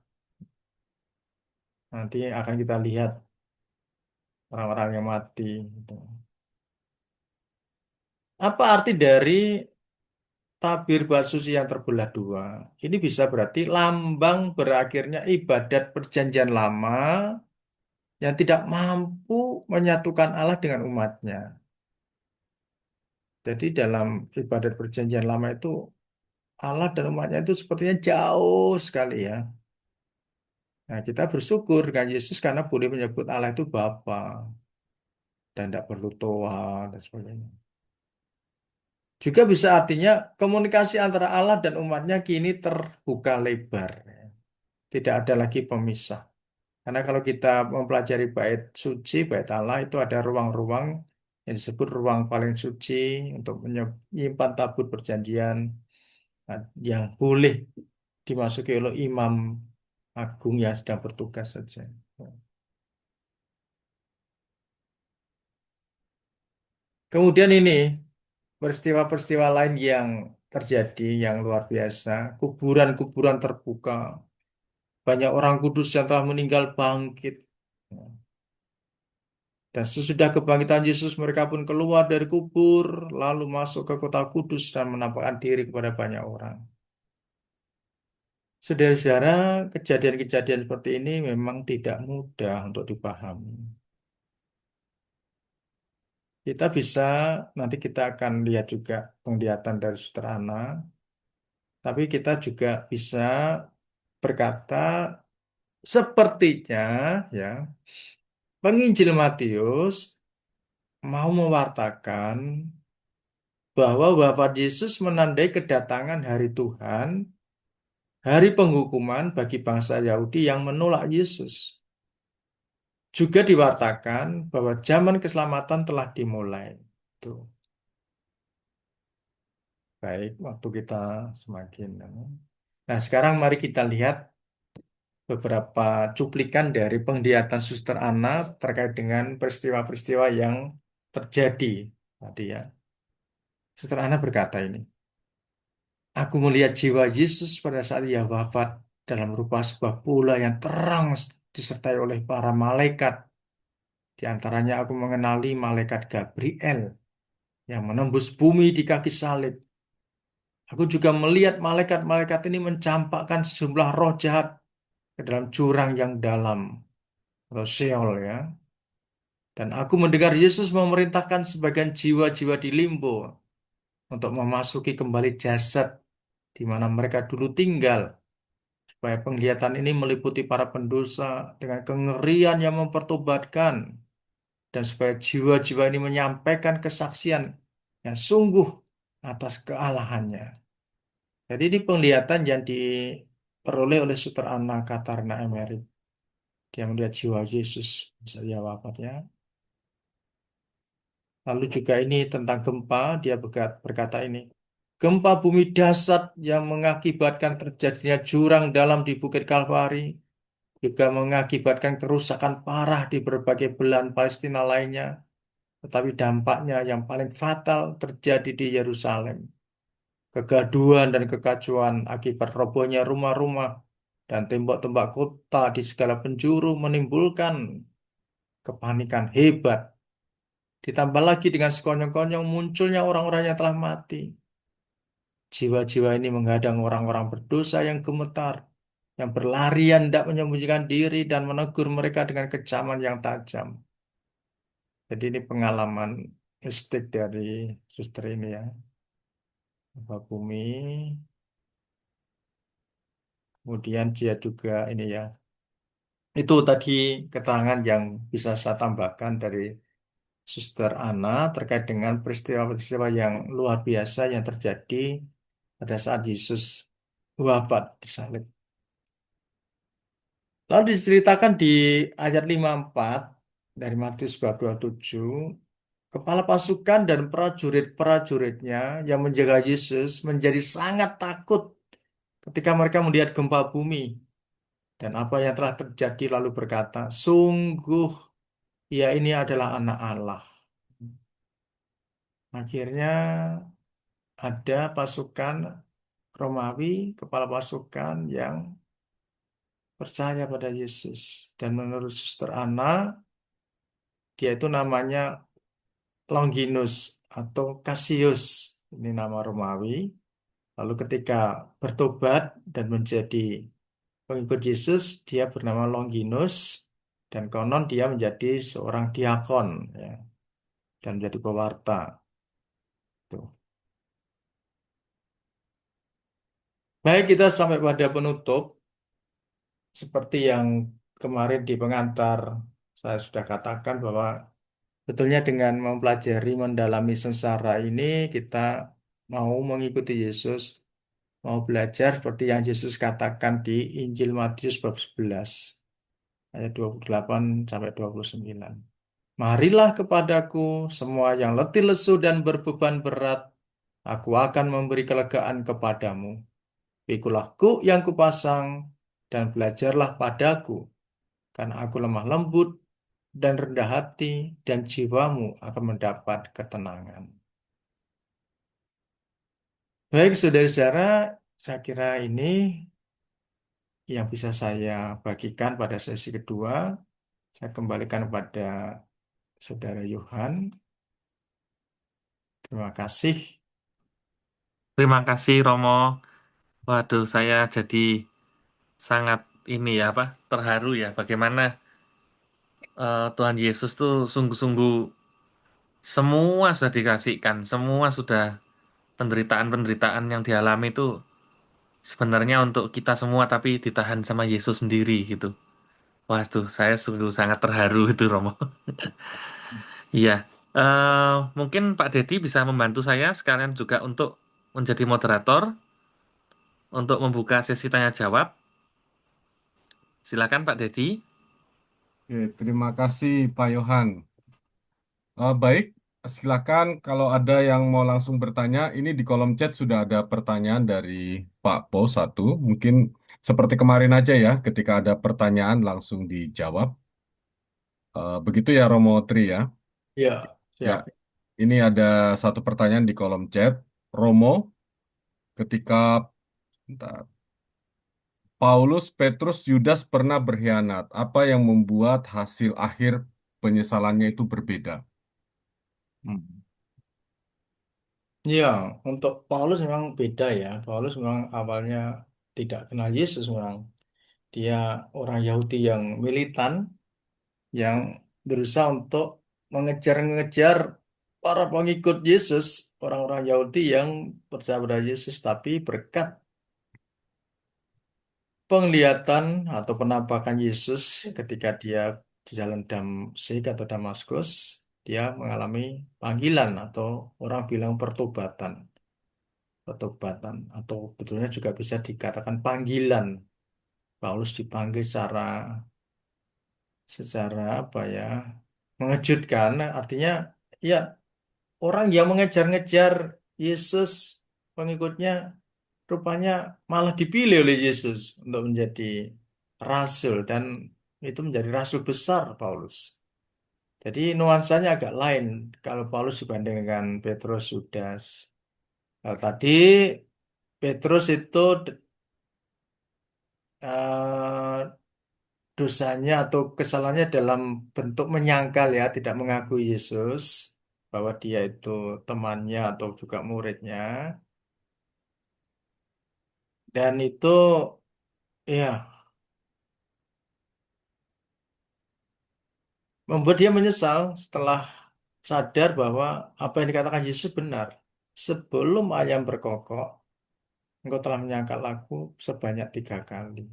Nanti akan kita lihat orang-orang yang mati. Gitu. Apa arti dari tabir bait suci yang terbelah dua? Ini bisa berarti lambang berakhirnya ibadat perjanjian lama yang tidak mampu menyatukan Allah dengan umatnya. Jadi dalam ibadat perjanjian lama itu Allah dan umatnya itu sepertinya jauh sekali ya. Nah, kita bersyukur dengan Yesus karena boleh menyebut Allah itu Bapa dan tidak perlu Tuhan dan sebagainya. Juga bisa artinya komunikasi antara Allah dan umatnya kini terbuka lebar. Tidak ada lagi pemisah. Karena kalau kita mempelajari bait suci, bait Allah itu ada ruang-ruang yang disebut ruang paling suci untuk menyimpan tabut perjanjian yang boleh dimasuki oleh imam agung yang sedang bertugas saja. Kemudian ini peristiwa-peristiwa lain yang terjadi yang luar biasa, kuburan-kuburan terbuka, banyak orang kudus yang telah meninggal bangkit. Dan sesudah kebangkitan Yesus, mereka pun keluar dari kubur, lalu masuk ke kota kudus dan menampakkan diri kepada banyak orang. Saudara-saudara, kejadian-kejadian seperti ini memang tidak mudah untuk dipahami. Kita bisa, nanti kita akan lihat juga penglihatan dari Suster Ana, tapi kita juga bisa berkata, sepertinya ya, penginjil Matius mau mewartakan bahwa wafat Yesus menandai kedatangan hari Tuhan, hari penghukuman bagi bangsa Yahudi yang menolak Yesus. Juga diwartakan bahwa zaman keselamatan telah dimulai. Tuh. Baik, waktu kita semakin. Nah, sekarang mari kita lihat beberapa cuplikan dari penglihatan Suster Ana terkait dengan peristiwa-peristiwa yang terjadi tadi ya. Suster Ana berkata ini, aku melihat jiwa Yesus pada saat ia wafat dalam rupa sebuah bola yang terang disertai oleh para malaikat. Di antaranya aku mengenali malaikat Gabriel yang menembus bumi di kaki salib. Aku juga melihat malaikat-malaikat ini mencampakkan sejumlah roh jahat ke dalam jurang yang dalam, atau Sheol ya. Dan aku mendengar Yesus memerintahkan sebagian jiwa-jiwa di limbo untuk memasuki kembali jasad di mana mereka dulu tinggal, supaya penglihatan ini meliputi para pendosa dengan kengerian yang mempertobatkan, dan supaya jiwa-jiwa ini menyampaikan kesaksian yang sungguh atas kealahannya. Jadi ini penglihatan yang diperoleh oleh Suster Anna Katarina Emmerich. Dia melihat jiwa Yesus saat dia wafatnya. Lalu juga ini tentang gempa, dia berkata ini. Gempa bumi dahsyat yang mengakibatkan terjadinya jurang dalam di Bukit Kalvari juga mengakibatkan kerusakan parah di berbagai belahan Palestina lainnya. Tetapi dampaknya yang paling fatal terjadi di Yerusalem. Kegaduhan dan kekacauan akibat robohnya rumah-rumah dan tembok-tembok kota di segala penjuru menimbulkan kepanikan hebat. Ditambah lagi dengan sekonyong-konyong munculnya orang-orang yang telah mati. Jiwa-jiwa ini menghadang orang-orang berdosa yang gemetar, yang berlarian tidak menyembunyikan diri dan menegur mereka dengan kecaman yang tajam. Jadi ini pengalaman mistik dari suster ini ya. Bapak Bumi. Kemudian dia juga ini ya. Itu tadi keterangan yang bisa saya tambahkan dari Suster Ana terkait dengan peristiwa-peristiwa yang luar biasa yang terjadi pada saat Yesus wafat di salib. Lalu diceritakan di ayat 54 dari Matius bab 27, kepala pasukan dan prajurit-prajuritnya yang menjaga Yesus menjadi sangat takut ketika mereka melihat gempa bumi dan apa yang telah terjadi lalu berkata, sungguh ya ini adalah anak Allah. Akhirnya ada pasukan Romawi, kepala pasukan yang percaya pada Yesus. Dan menurut Suster Ana, dia itu namanya Longinus atau Cassius. Ini nama Romawi. Lalu ketika bertobat dan menjadi pengikut Yesus, dia bernama Longinus. Dan konon dia menjadi seorang diakon, ya, dan menjadi pewarta. Tuh. Baik, kita sampai pada penutup. Seperti yang kemarin di pengantar, saya sudah katakan bahwa betulnya dengan mempelajari, mendalami sengsara ini, kita mau mengikuti Yesus, mau belajar seperti yang Yesus katakan di Injil Matius bab 11, ayat 28 sampai 29. Marilah kepadaku semua yang letih lesu dan berbeban berat, aku akan memberi kelegaan kepadamu. Pikulah kuk yang kupasang dan belajarlah padaku, karena aku lemah lembut dan rendah hati, dan jiwamu akan mendapat ketenangan. Baik, saudara-saudara, saya kira ini yang bisa saya bagikan pada sesi kedua. Saya kembalikan kepada saudara Yohan. Terima kasih. Terima kasih Romo. Waduh, saya jadi sangat ini ya apa terharu ya bagaimana Tuhan Yesus tuh sungguh-sungguh semua sudah dikasihkan, semua sudah penderitaan-penderitaan yang dialami itu sebenarnya untuk kita semua tapi ditahan sama Yesus sendiri gitu. Waduh, saya sungguh sangat terharu itu Romo. Iya, mungkin Pak Dedi bisa membantu saya sekalian juga untuk menjadi moderator untuk membuka sesi tanya jawab. Silakan Pak Dedi. Oke, terima kasih Pak Yohan. Baik, silakan kalau ada yang mau langsung bertanya, ini di kolom chat sudah ada pertanyaan dari Pak Po satu. Mungkin seperti kemarin aja ya, ketika ada pertanyaan langsung dijawab. Begitu ya Romo Tri ya. Ya, Ya, siap. ini ada satu pertanyaan di kolom chat. Romo, ketika bentar, Paulus, Petrus, Yudas pernah berkhianat. Apa yang membuat hasil akhir penyesalannya itu berbeda? Hmm. Ya, untuk Paulus memang beda ya. Paulus memang awalnya tidak kenal Yesus memang. Dia orang Yahudi yang militan, yang berusaha untuk mengejar-ngejar para pengikut Yesus, orang-orang Yahudi yang percaya pada Yesus, tapi berkat penglihatan atau penampakan Yesus ketika dia di jalan Damsik atau Damaskus, dia mengalami panggilan atau orang bilang pertobatan, pertobatan atau betulnya juga bisa dikatakan panggilan. Paulus dipanggil secara apa ya, mengejutkan. Artinya ya orang yang mengejar-ngejar Yesus, pengikutnya rupanya malah dipilih oleh Yesus untuk menjadi rasul, dan itu menjadi rasul besar Paulus. Jadi nuansanya agak lain kalau Paulus dibanding dengan Petrus, Yudas. Nah, tadi Petrus itu eh, dosanya atau kesalahannya dalam bentuk menyangkal ya, tidak mengakui Yesus bahwa dia itu temannya atau juga muridnya. Dan itu ya membuat dia menyesal setelah sadar bahwa apa yang dikatakan Yesus benar. Sebelum ayam berkokok, engkau telah menyangkal aku sebanyak 3 kali.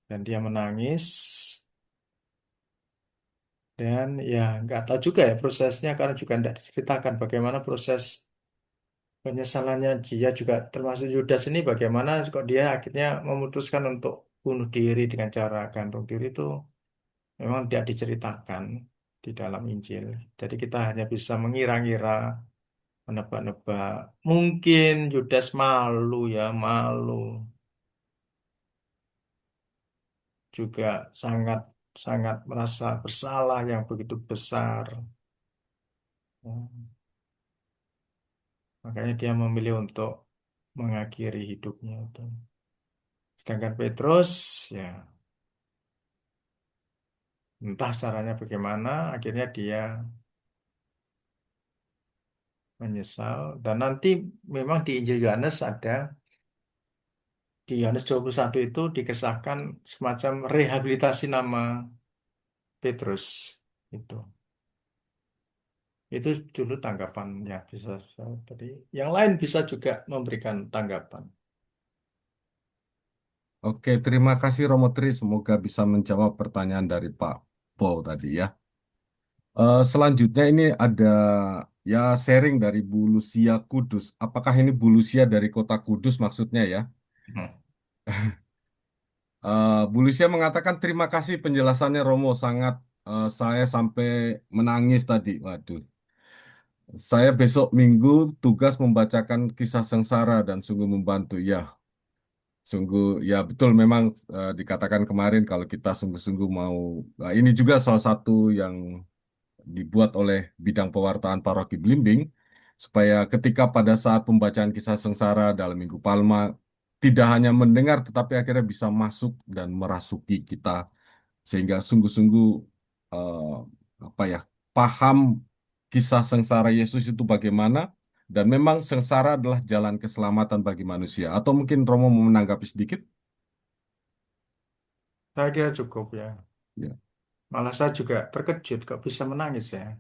Dan dia menangis Dan ya nggak tahu juga ya prosesnya karena juga tidak diceritakan bagaimana proses penyesalannya dia juga termasuk Yudas ini bagaimana kok dia akhirnya memutuskan untuk bunuh diri dengan cara gantung diri itu memang tidak diceritakan di dalam Injil. Jadi kita hanya bisa mengira-ngira, menebak-nebak. Mungkin Yudas malu ya, malu juga sangat sangat merasa bersalah yang begitu besar. Ya, makanya dia memilih untuk mengakhiri hidupnya itu. Sedangkan Petrus, ya entah caranya bagaimana, akhirnya dia menyesal. Dan nanti memang di Injil Yohanes ada, di Yohanes 21 itu dikisahkan semacam rehabilitasi nama Petrus. Itu. Itu dulu tanggapannya bisa. Tadi yang lain bisa juga memberikan tanggapan. Oke, terima kasih Romo Tri. Semoga bisa menjawab pertanyaan dari Pak Po tadi ya. Selanjutnya ini ada ya sharing dari Bu Lucia Kudus. Apakah ini Bu Lucia dari Kota Kudus maksudnya ya? Hmm. Bu Lucia mengatakan terima kasih penjelasannya Romo sangat saya sampai menangis tadi. Waduh. Saya besok Minggu tugas membacakan kisah sengsara dan sungguh membantu. Ya, sungguh ya betul memang dikatakan kemarin kalau kita sungguh-sungguh mau ini juga salah satu yang dibuat oleh bidang pewartaan Paroki Blimbing supaya ketika pada saat pembacaan kisah sengsara dalam Minggu Palma tidak hanya mendengar tetapi akhirnya bisa masuk dan merasuki kita sehingga sungguh-sungguh eh, apa ya paham kisah sengsara Yesus itu bagaimana dan memang sengsara adalah jalan keselamatan bagi manusia. Atau mungkin Romo mau menanggapi sedikit? Saya kira cukup ya. Ya. Malah saya juga terkejut kok bisa menangis ya.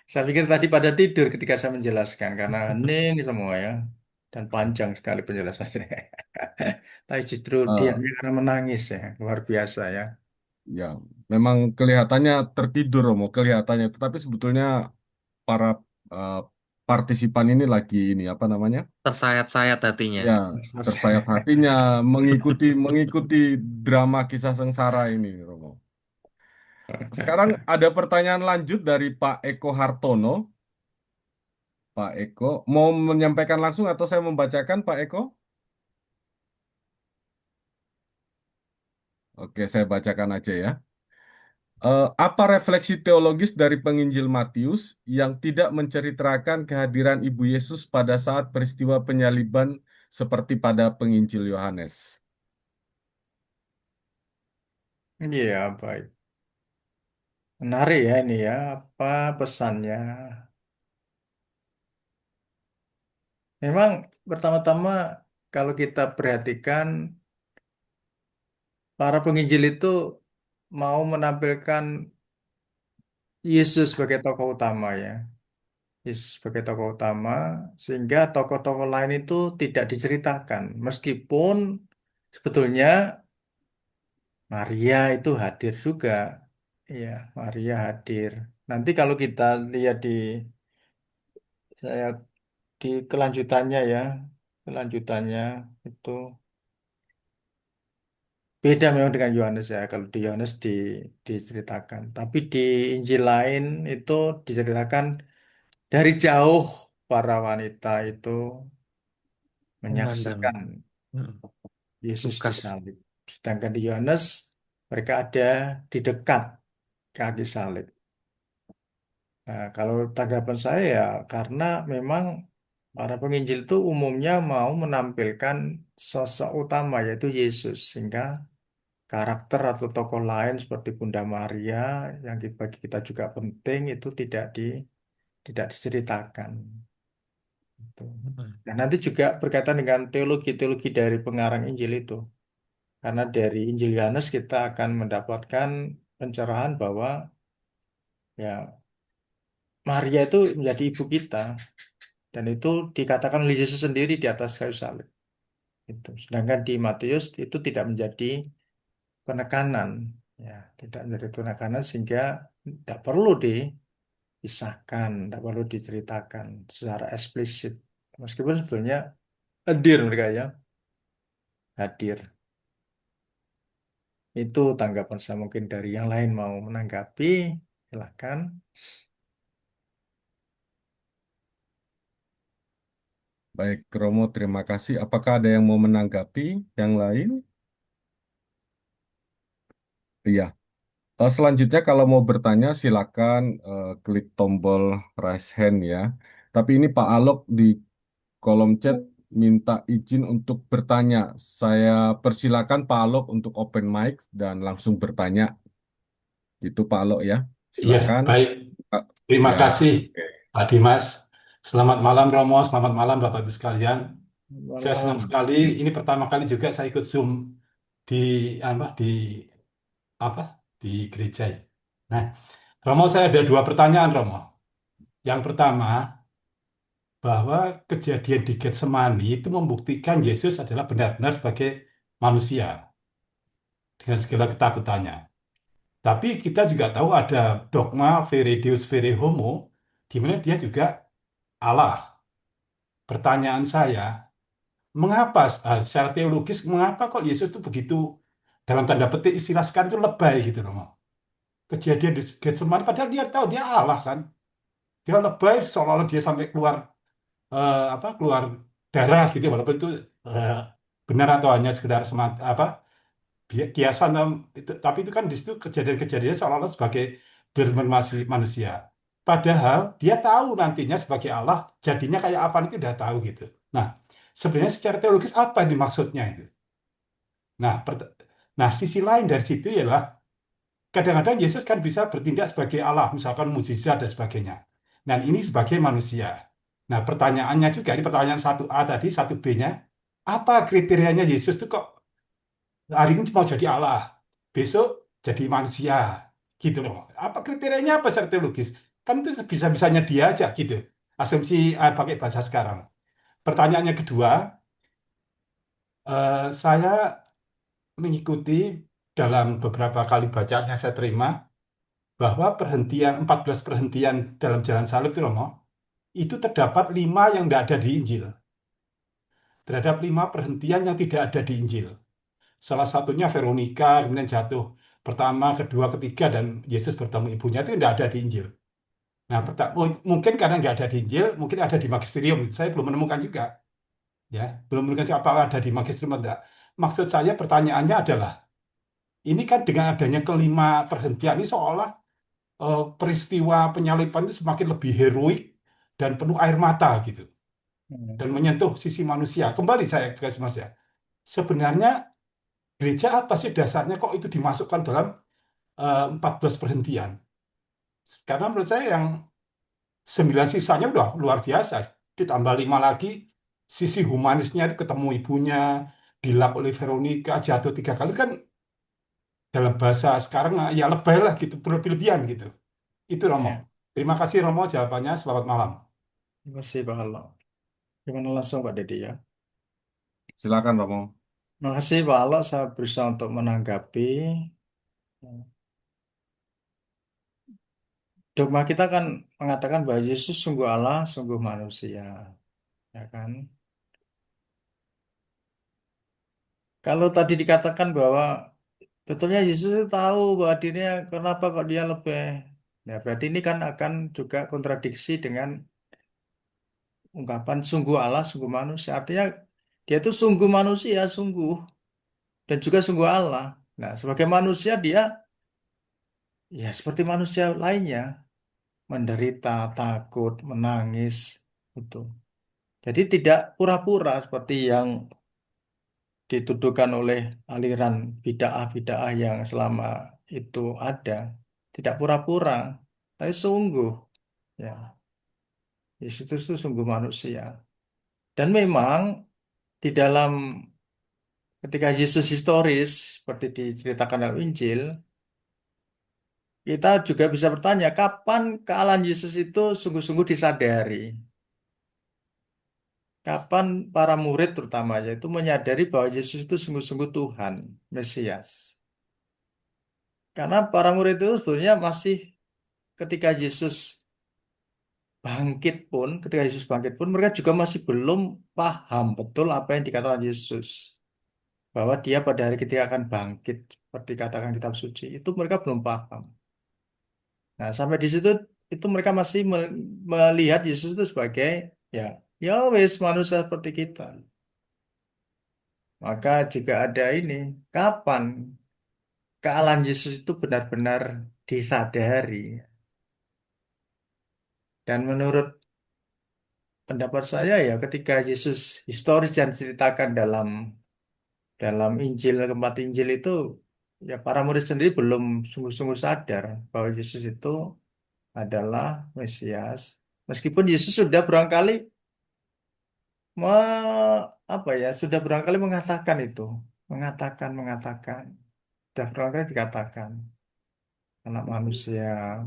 Saya pikir tadi pada tidur ketika saya menjelaskan karena hening semua ya dan panjang sekali penjelasannya. Tapi justru Eh, diamnya karena menangis ya, luar biasa ya. ya, memang kelihatannya tertidur Romo, kelihatannya. Tetapi sebetulnya para eh, partisipan ini lagi ini apa namanya? Tersayat-sayat hatinya. Ya, tersayat hatinya mengikuti mengikuti drama kisah sengsara ini, Romo. Sekarang ada pertanyaan lanjut dari Pak Eko Hartono. Pak Eko, mau menyampaikan langsung atau saya membacakan, Pak Eko? Oke, saya bacakan aja ya. Apa refleksi teologis dari penginjil Matius yang tidak menceritakan kehadiran Ibu Yesus pada saat peristiwa penyaliban seperti pada penginjil Yohanes? Iya, baik. Menarik ya ini ya, apa pesannya? Memang pertama-tama kalau kita perhatikan para penginjil itu mau menampilkan Yesus sebagai tokoh utama ya. Yesus sebagai tokoh utama sehingga tokoh-tokoh lain itu tidak diceritakan. Meskipun sebetulnya Maria itu hadir juga. Ya, Maria hadir. Nanti kalau kita lihat di saya di kelanjutannya ya, kelanjutannya itu beda memang dengan Yohanes ya. Kalau di Yohanes diceritakan, tapi di Injil lain itu diceritakan dari jauh para wanita itu Memandang. menyaksikan Mm. Yesus Lukas. disalib. Sedangkan di Yohanes mereka ada di dekat kaki salib. Nah, kalau tanggapan saya ya karena memang para penginjil itu umumnya mau menampilkan sosok utama yaitu Yesus sehingga karakter atau tokoh lain seperti Bunda Maria yang bagi kita juga penting itu tidak diceritakan. Gitu. Mm. Dan nanti juga berkaitan dengan teologi-teologi dari pengarang Injil itu. Karena dari Injil Yohanes kita akan mendapatkan pencerahan bahwa ya Maria itu menjadi ibu kita dan itu dikatakan oleh Yesus sendiri di atas kayu salib. Itu. Sedangkan di Matius itu tidak menjadi penekanan. Ya, tidak menjadi tunakanan sehingga tidak perlu dipisahkan, tidak perlu diceritakan secara eksplisit. Meskipun sebenarnya hadir mereka ya, hadir. Itu tanggapan saya, mungkin dari yang lain mau menanggapi, silakan. Baik, Romo, terima kasih. Apakah ada yang mau menanggapi yang lain? Iya. Selanjutnya kalau mau bertanya silakan klik tombol raise hand ya. Tapi ini Pak Alok di kolom chat minta izin untuk bertanya. Saya persilakan Pak Alok untuk open mic dan langsung bertanya. Itu Pak Alok ya. Iya, Silakan. baik. Uh, Terima Ya, kasih, oke. Pak Dimas. Selamat malam, Romo. Selamat malam, Bapak Ibu sekalian. Saya senang Malam. sekali. Ini pertama kali juga saya ikut Zoom di apa di gereja. Nah, Romo, saya ada dua pertanyaan, Romo. Yang pertama, bahwa kejadian di Getsemani itu membuktikan Yesus adalah benar-benar sebagai manusia dengan segala ketakutannya. Tapi kita juga tahu ada dogma vere Deus vere homo, di mana dia juga Allah. Pertanyaan saya, mengapa secara teologis mengapa kok Yesus itu begitu dalam tanda petik istilah sekarang itu lebay gitu loh. Kejadian di Getsemani padahal dia tahu dia Allah kan. Dia lebay seolah-olah dia sampai keluar keluar darah gitu walaupun itu eh, benar atau hanya sekedar semata kiasan itu, tapi itu kan di situ kejadian-kejadian seolah-olah sebagai bermanusia manusia. Padahal dia tahu nantinya sebagai Allah jadinya kayak apa itu udah tahu gitu. Nah, sebenarnya secara teologis apa yang dimaksudnya itu? Nah, nah sisi lain dari situ ialah kadang-kadang Yesus kan bisa bertindak sebagai Allah, misalkan mukjizat dan sebagainya. Dan ini sebagai manusia. Nah, pertanyaannya juga, ini pertanyaan 1A tadi, 1B-nya, apa kriterianya Yesus itu kok hari ini mau jadi Allah, besok jadi manusia, gitu loh. Apa kriterianya apa secara teologis? Kan itu bisa-bisanya dia aja gitu. Asumsi pakai bahasa sekarang. Pertanyaannya kedua, saya mengikuti dalam beberapa kali bacaan yang saya terima bahwa 14 perhentian dalam jalan salib itu Romo, itu terdapat 5 yang tidak ada di Injil. Terhadap 5 perhentian yang tidak ada di Injil. Salah satunya Veronica, kemudian jatuh pertama, kedua, ketiga, dan Yesus bertemu ibunya itu tidak ada di Injil. Nah, mungkin karena nggak ada di Injil, mungkin ada di Magisterium. Saya belum menemukan juga, ya, belum menemukan juga apakah ada di Magisterium atau tidak. Maksud saya pertanyaannya adalah, ini kan dengan adanya kelima perhentian ini seolah peristiwa penyaliban itu semakin lebih heroik dan penuh air mata gitu, dan menyentuh sisi manusia. Kembali saya ke Mas ya. Sebenarnya gereja apa sih dasarnya kok itu dimasukkan dalam 14 perhentian? Karena menurut saya yang 9 sisanya udah luar biasa. Ditambah 5 lagi, sisi humanisnya itu ketemu ibunya, dilap oleh Veronica, jatuh 3 kali kan dalam bahasa sekarang ya lebay lah gitu, berlebihan gitu. Itu Romo. Ya, Terima kasih Romo jawabannya. Selamat malam. terima kasih Pak Alok. Gimana langsung Pak Dedi ya? Silakan Romo. Terima kasih Pak Alok, saya berusaha untuk menanggapi. Dogma kita kan mengatakan bahwa Yesus sungguh Allah, sungguh manusia, ya kan? Kalau tadi dikatakan bahwa betulnya Yesus itu tahu bahwa dirinya kenapa kok dia lebih. Nah, berarti ini kan akan juga kontradiksi dengan ungkapan sungguh Allah, sungguh manusia. Artinya dia itu sungguh manusia, sungguh dan juga sungguh Allah. Nah, sebagai manusia dia ya seperti manusia lainnya, menderita, takut, menangis, itu. Jadi tidak pura-pura seperti yang dituduhkan oleh aliran bid'ah-bid'ah yang selama itu ada. Tidak pura-pura, tapi sungguh. Ya, Yesus itu sungguh manusia. Dan memang di dalam ketika Yesus historis seperti diceritakan dalam Injil, kita juga bisa bertanya kapan kealahan Yesus itu sungguh-sungguh disadari. Kapan para murid terutamanya itu menyadari bahwa Yesus itu sungguh-sungguh Tuhan, Mesias. Karena para murid itu sebenarnya masih ketika Yesus ketika Yesus bangkit pun mereka juga masih belum paham betul apa yang dikatakan Yesus. Bahwa dia pada hari ketika akan bangkit, seperti katakan kitab suci, itu mereka belum paham. Nah, sampai di situ itu mereka masih melihat Yesus itu sebagai ya, ya wes manusia seperti kita. Maka juga ada ini, kapan kealahan Yesus itu benar-benar disadari. Dan menurut pendapat saya ya ketika Yesus historis yang diceritakan dalam dalam Injil, keempat Injil itu ya para murid sendiri belum sungguh-sungguh sadar bahwa Yesus itu adalah Mesias. Meskipun Yesus sudah berangkali sudah berangkali mengatakan itu, mengatakan, sudah berangkali dikatakan anak manusia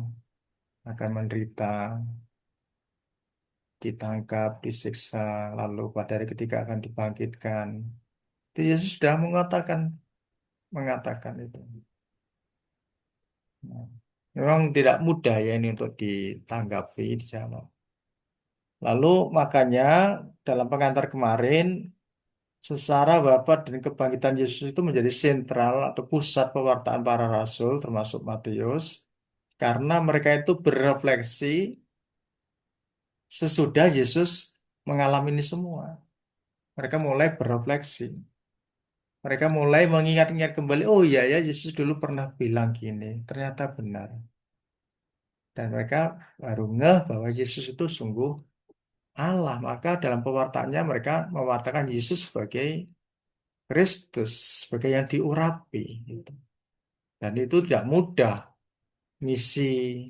akan menderita, ditangkap, disiksa, lalu pada hari ketiga akan dibangkitkan. Itu Yesus sudah mengatakan itu. Nah, memang tidak mudah ya ini untuk ditanggapi, dijawab. Lalu makanya dalam pengantar kemarin, sesara wafat dan kebangkitan Yesus itu menjadi sentral atau pusat pewartaan para rasul, termasuk Matius, karena mereka itu berefleksi sesudah Yesus mengalami ini semua. Mereka mulai berefleksi. Mereka mulai mengingat-ingat kembali, oh iya ya Yesus dulu pernah bilang gini, ternyata benar. Dan mereka baru ngeh bahwa Yesus itu sungguh Allah. Maka dalam pewartaannya mereka mewartakan Yesus sebagai Kristus, sebagai yang diurapi. Gitu. Dan itu tidak mudah. Misi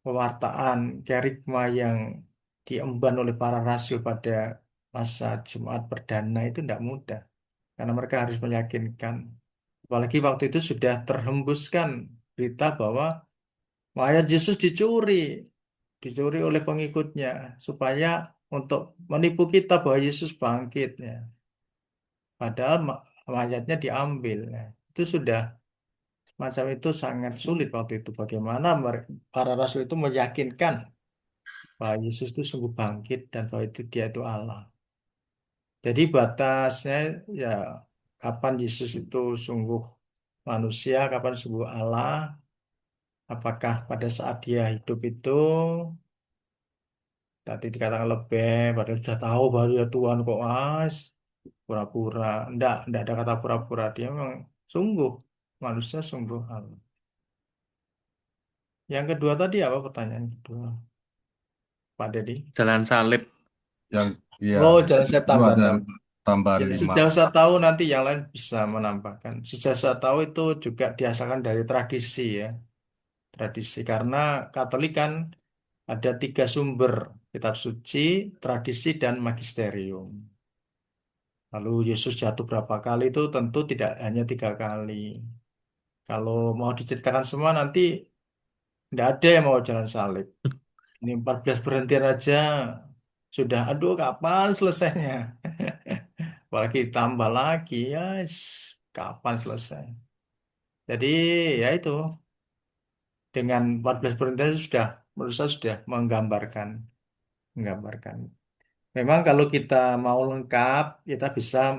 pewartaan kerigma yang diemban oleh para rasul pada masa Jumat perdana itu tidak mudah. Karena mereka harus meyakinkan. Apalagi waktu itu sudah terhembuskan berita bahwa mayat Yesus dicuri oleh pengikutnya, supaya untuk menipu kita bahwa Yesus bangkit. Ya. Padahal mayatnya diambil. Ya. Itu sudah macam itu sangat sulit waktu itu. Bagaimana para rasul itu meyakinkan bahwa Yesus itu sungguh bangkit dan bahwa dia itu Allah. Jadi batasnya ya kapan Yesus itu sungguh manusia, kapan sungguh Allah, apakah pada saat dia hidup itu tadi dikatakan lebih, padahal sudah tahu bahwa dia Tuhan kok pura-pura. Enggak ada kata pura-pura. Dia memang sungguh manusia sungguh Allah. Yang kedua tadi apa pertanyaan kedua, Pak Dedi? Jalan salib. Yang ya Oh, jalan saya itu tambah ada tambah. tambahan Ya, 5. sejauh saya tahu nanti yang lain bisa menambahkan. Sejauh saya tahu itu juga diasalkan dari tradisi ya. Tradisi karena Katolik kan ada 3 sumber, kitab suci, tradisi, dan magisterium. Lalu Yesus jatuh berapa kali itu tentu tidak hanya 3 kali. Kalau mau diceritakan semua nanti tidak ada yang mau jalan salib. Ini 14 berhentian aja sudah, aduh kapan selesainya? Apalagi tambah lagi, ya kapan selesai? Jadi ya itu, dengan 14 berhentian itu sudah, menurut saya sudah menggambarkan. Memang kalau kita mau lengkap, kita bisa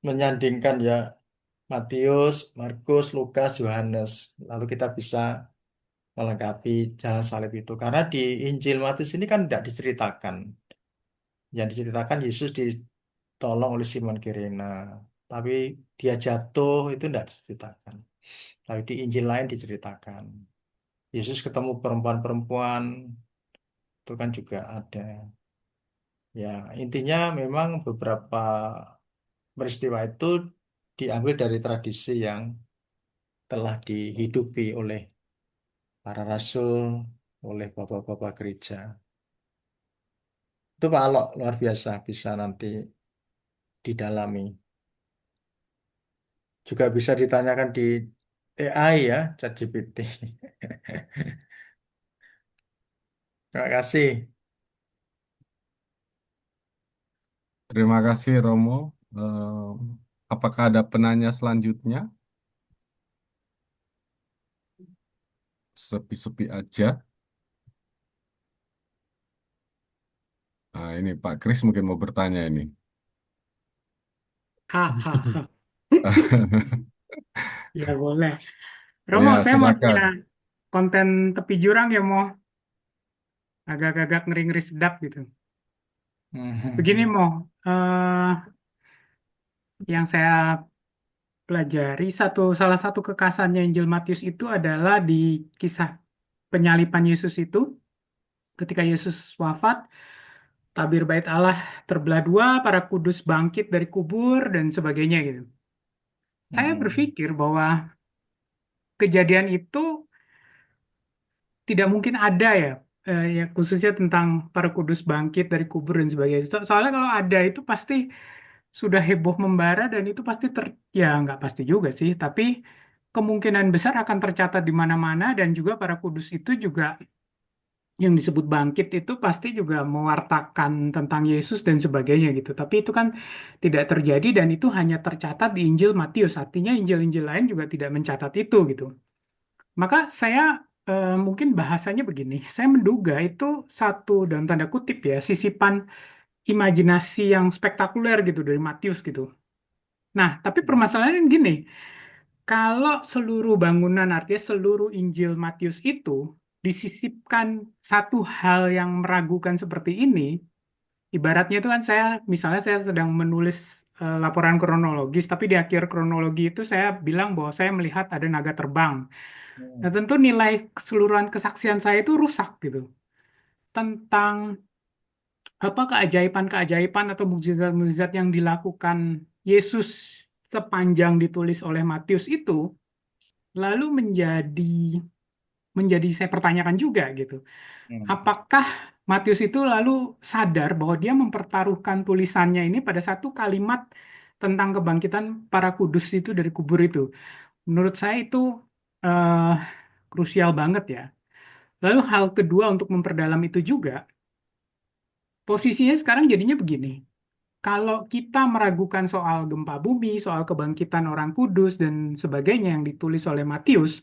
menyandingkan ya Matius, Markus, Lukas, Yohanes. Lalu kita bisa melengkapi jalan salib itu. Karena di Injil Matius ini kan tidak diceritakan. Yang diceritakan Yesus ditolong oleh Simon Kirena. Tapi dia jatuh itu tidak diceritakan. Tapi di Injil lain diceritakan. Yesus ketemu perempuan-perempuan itu kan juga ada. Ya, intinya memang beberapa peristiwa itu diambil dari tradisi yang telah dihidupi oleh para rasul, oleh bapak-bapak gereja. Itu Pak Alok luar biasa, bisa nanti didalami. Juga bisa ditanyakan di AI ya, ChatGPT. Terima kasih. Terima kasih Romo. Eh, apakah ada penanya selanjutnya? sepi-sepi aja. Nah, ini Pak Kris mungkin mau bertanya ini. Hahaha. Ya boleh. Romo, Ya, saya mau silakan. tanya konten tepi jurang ya, mau agak-agak ngeri-ngeri sedap gitu. Begini, mau yang saya pelajari salah satu kekasannya Injil Matius itu adalah di kisah penyaliban Yesus itu, ketika Yesus wafat, tabir bait Allah terbelah dua, para kudus bangkit dari kubur dan sebagainya gitu. Saya berpikir bahwa kejadian itu tidak mungkin ada ya, ya khususnya tentang para kudus bangkit dari kubur dan sebagainya. Soalnya kalau ada itu pasti sudah heboh membara dan itu pasti ya nggak pasti juga sih, tapi kemungkinan besar akan tercatat di mana-mana dan juga para kudus itu juga yang disebut bangkit itu pasti juga mewartakan tentang Yesus dan sebagainya gitu. Tapi itu kan tidak terjadi dan itu hanya tercatat di Injil Matius. Artinya Injil-Injil lain juga tidak mencatat itu gitu. Maka saya mungkin bahasanya begini, saya menduga itu satu dalam tanda kutip ya, sisipan imajinasi yang spektakuler gitu dari Matius gitu. Nah, tapi permasalahannya gini, kalau seluruh bangunan artinya seluruh Injil Matius itu disisipkan satu hal yang meragukan seperti ini, ibaratnya itu kan misalnya saya sedang menulis laporan kronologis, tapi di akhir kronologi itu saya bilang bahwa saya melihat ada naga terbang. Nah, tentu nilai keseluruhan kesaksian saya itu rusak gitu. Tentang apa keajaiban-keajaiban atau mukjizat-mukjizat yang dilakukan Yesus sepanjang ditulis oleh Matius itu lalu menjadi saya pertanyakan juga gitu. Apakah Matius itu lalu sadar bahwa dia mempertaruhkan tulisannya ini pada satu kalimat tentang kebangkitan para kudus itu dari kubur itu? Menurut saya itu eh, krusial banget ya. Lalu hal kedua untuk memperdalam itu juga, posisinya sekarang jadinya begini. Kalau kita meragukan soal gempa bumi, soal kebangkitan orang kudus dan sebagainya yang ditulis oleh Matius,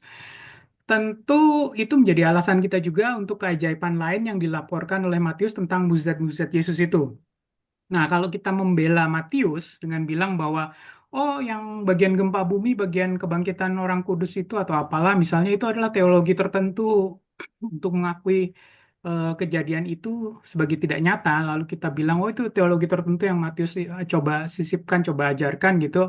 tentu itu menjadi alasan kita juga untuk keajaiban lain yang dilaporkan oleh Matius tentang mukjizat-mukjizat Yesus itu. Nah, kalau kita membela Matius dengan bilang bahwa oh, yang bagian gempa bumi, bagian kebangkitan orang kudus itu atau apalah misalnya itu adalah teologi tertentu untuk mengakui kejadian itu sebagai tidak nyata, lalu kita bilang oh itu teologi tertentu yang Matius coba sisipkan, coba ajarkan gitu.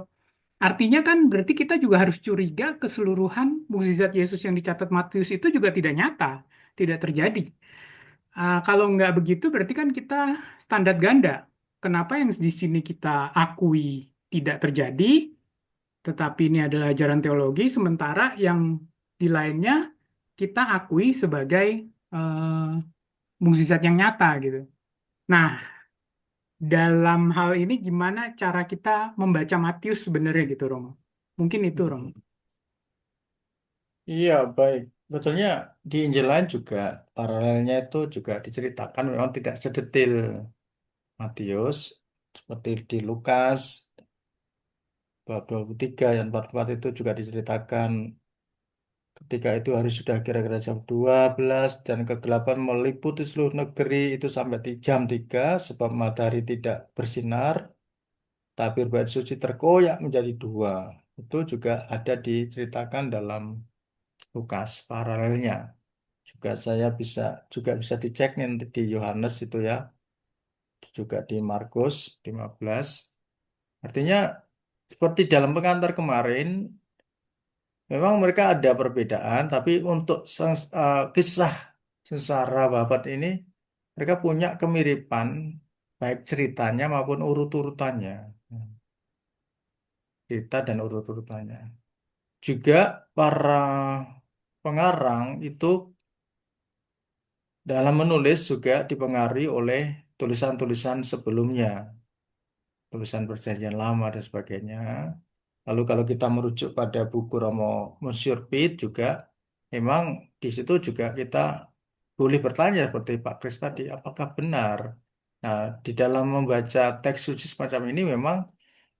Artinya kan berarti kita juga harus curiga keseluruhan mukjizat Yesus yang dicatat Matius itu juga tidak nyata, tidak terjadi. Kalau nggak begitu berarti kan kita standar ganda. Kenapa yang di sini kita akui tidak terjadi, tetapi ini adalah ajaran teologi, sementara yang di lainnya kita akui sebagai eh, mukjizat yang nyata gitu. Nah, dalam hal ini gimana cara kita membaca Matius sebenarnya gitu, Romo? Mungkin itu, Romo. Iya, baik. Betulnya di Injil lain juga paralelnya itu juga diceritakan memang tidak sedetail Matius seperti di Lukas bab 23 dan 44 itu juga diceritakan ketika itu hari sudah kira-kira jam 12 dan kegelapan meliputi seluruh negeri itu sampai di jam 3 sebab matahari tidak bersinar, tabir bait suci terkoyak menjadi dua. Itu juga ada diceritakan dalam Lukas paralelnya. Saya juga bisa dicek nanti di Yohanes itu ya, juga di Markus 15. Artinya seperti dalam pengantar kemarin, memang mereka ada perbedaan, tapi untuk kisah sengsara babat ini, mereka punya kemiripan, baik ceritanya maupun urut-urutannya. Cerita dan urut-urutannya. Juga para pengarang itu dalam menulis juga dipengaruhi oleh tulisan-tulisan sebelumnya, tulisan Perjanjian Lama dan sebagainya. Lalu kalau kita merujuk pada buku Romo Monsieur Pitt juga, memang di situ juga kita boleh bertanya seperti Pak Kris tadi, apakah benar? Nah, di dalam membaca teks suci semacam ini memang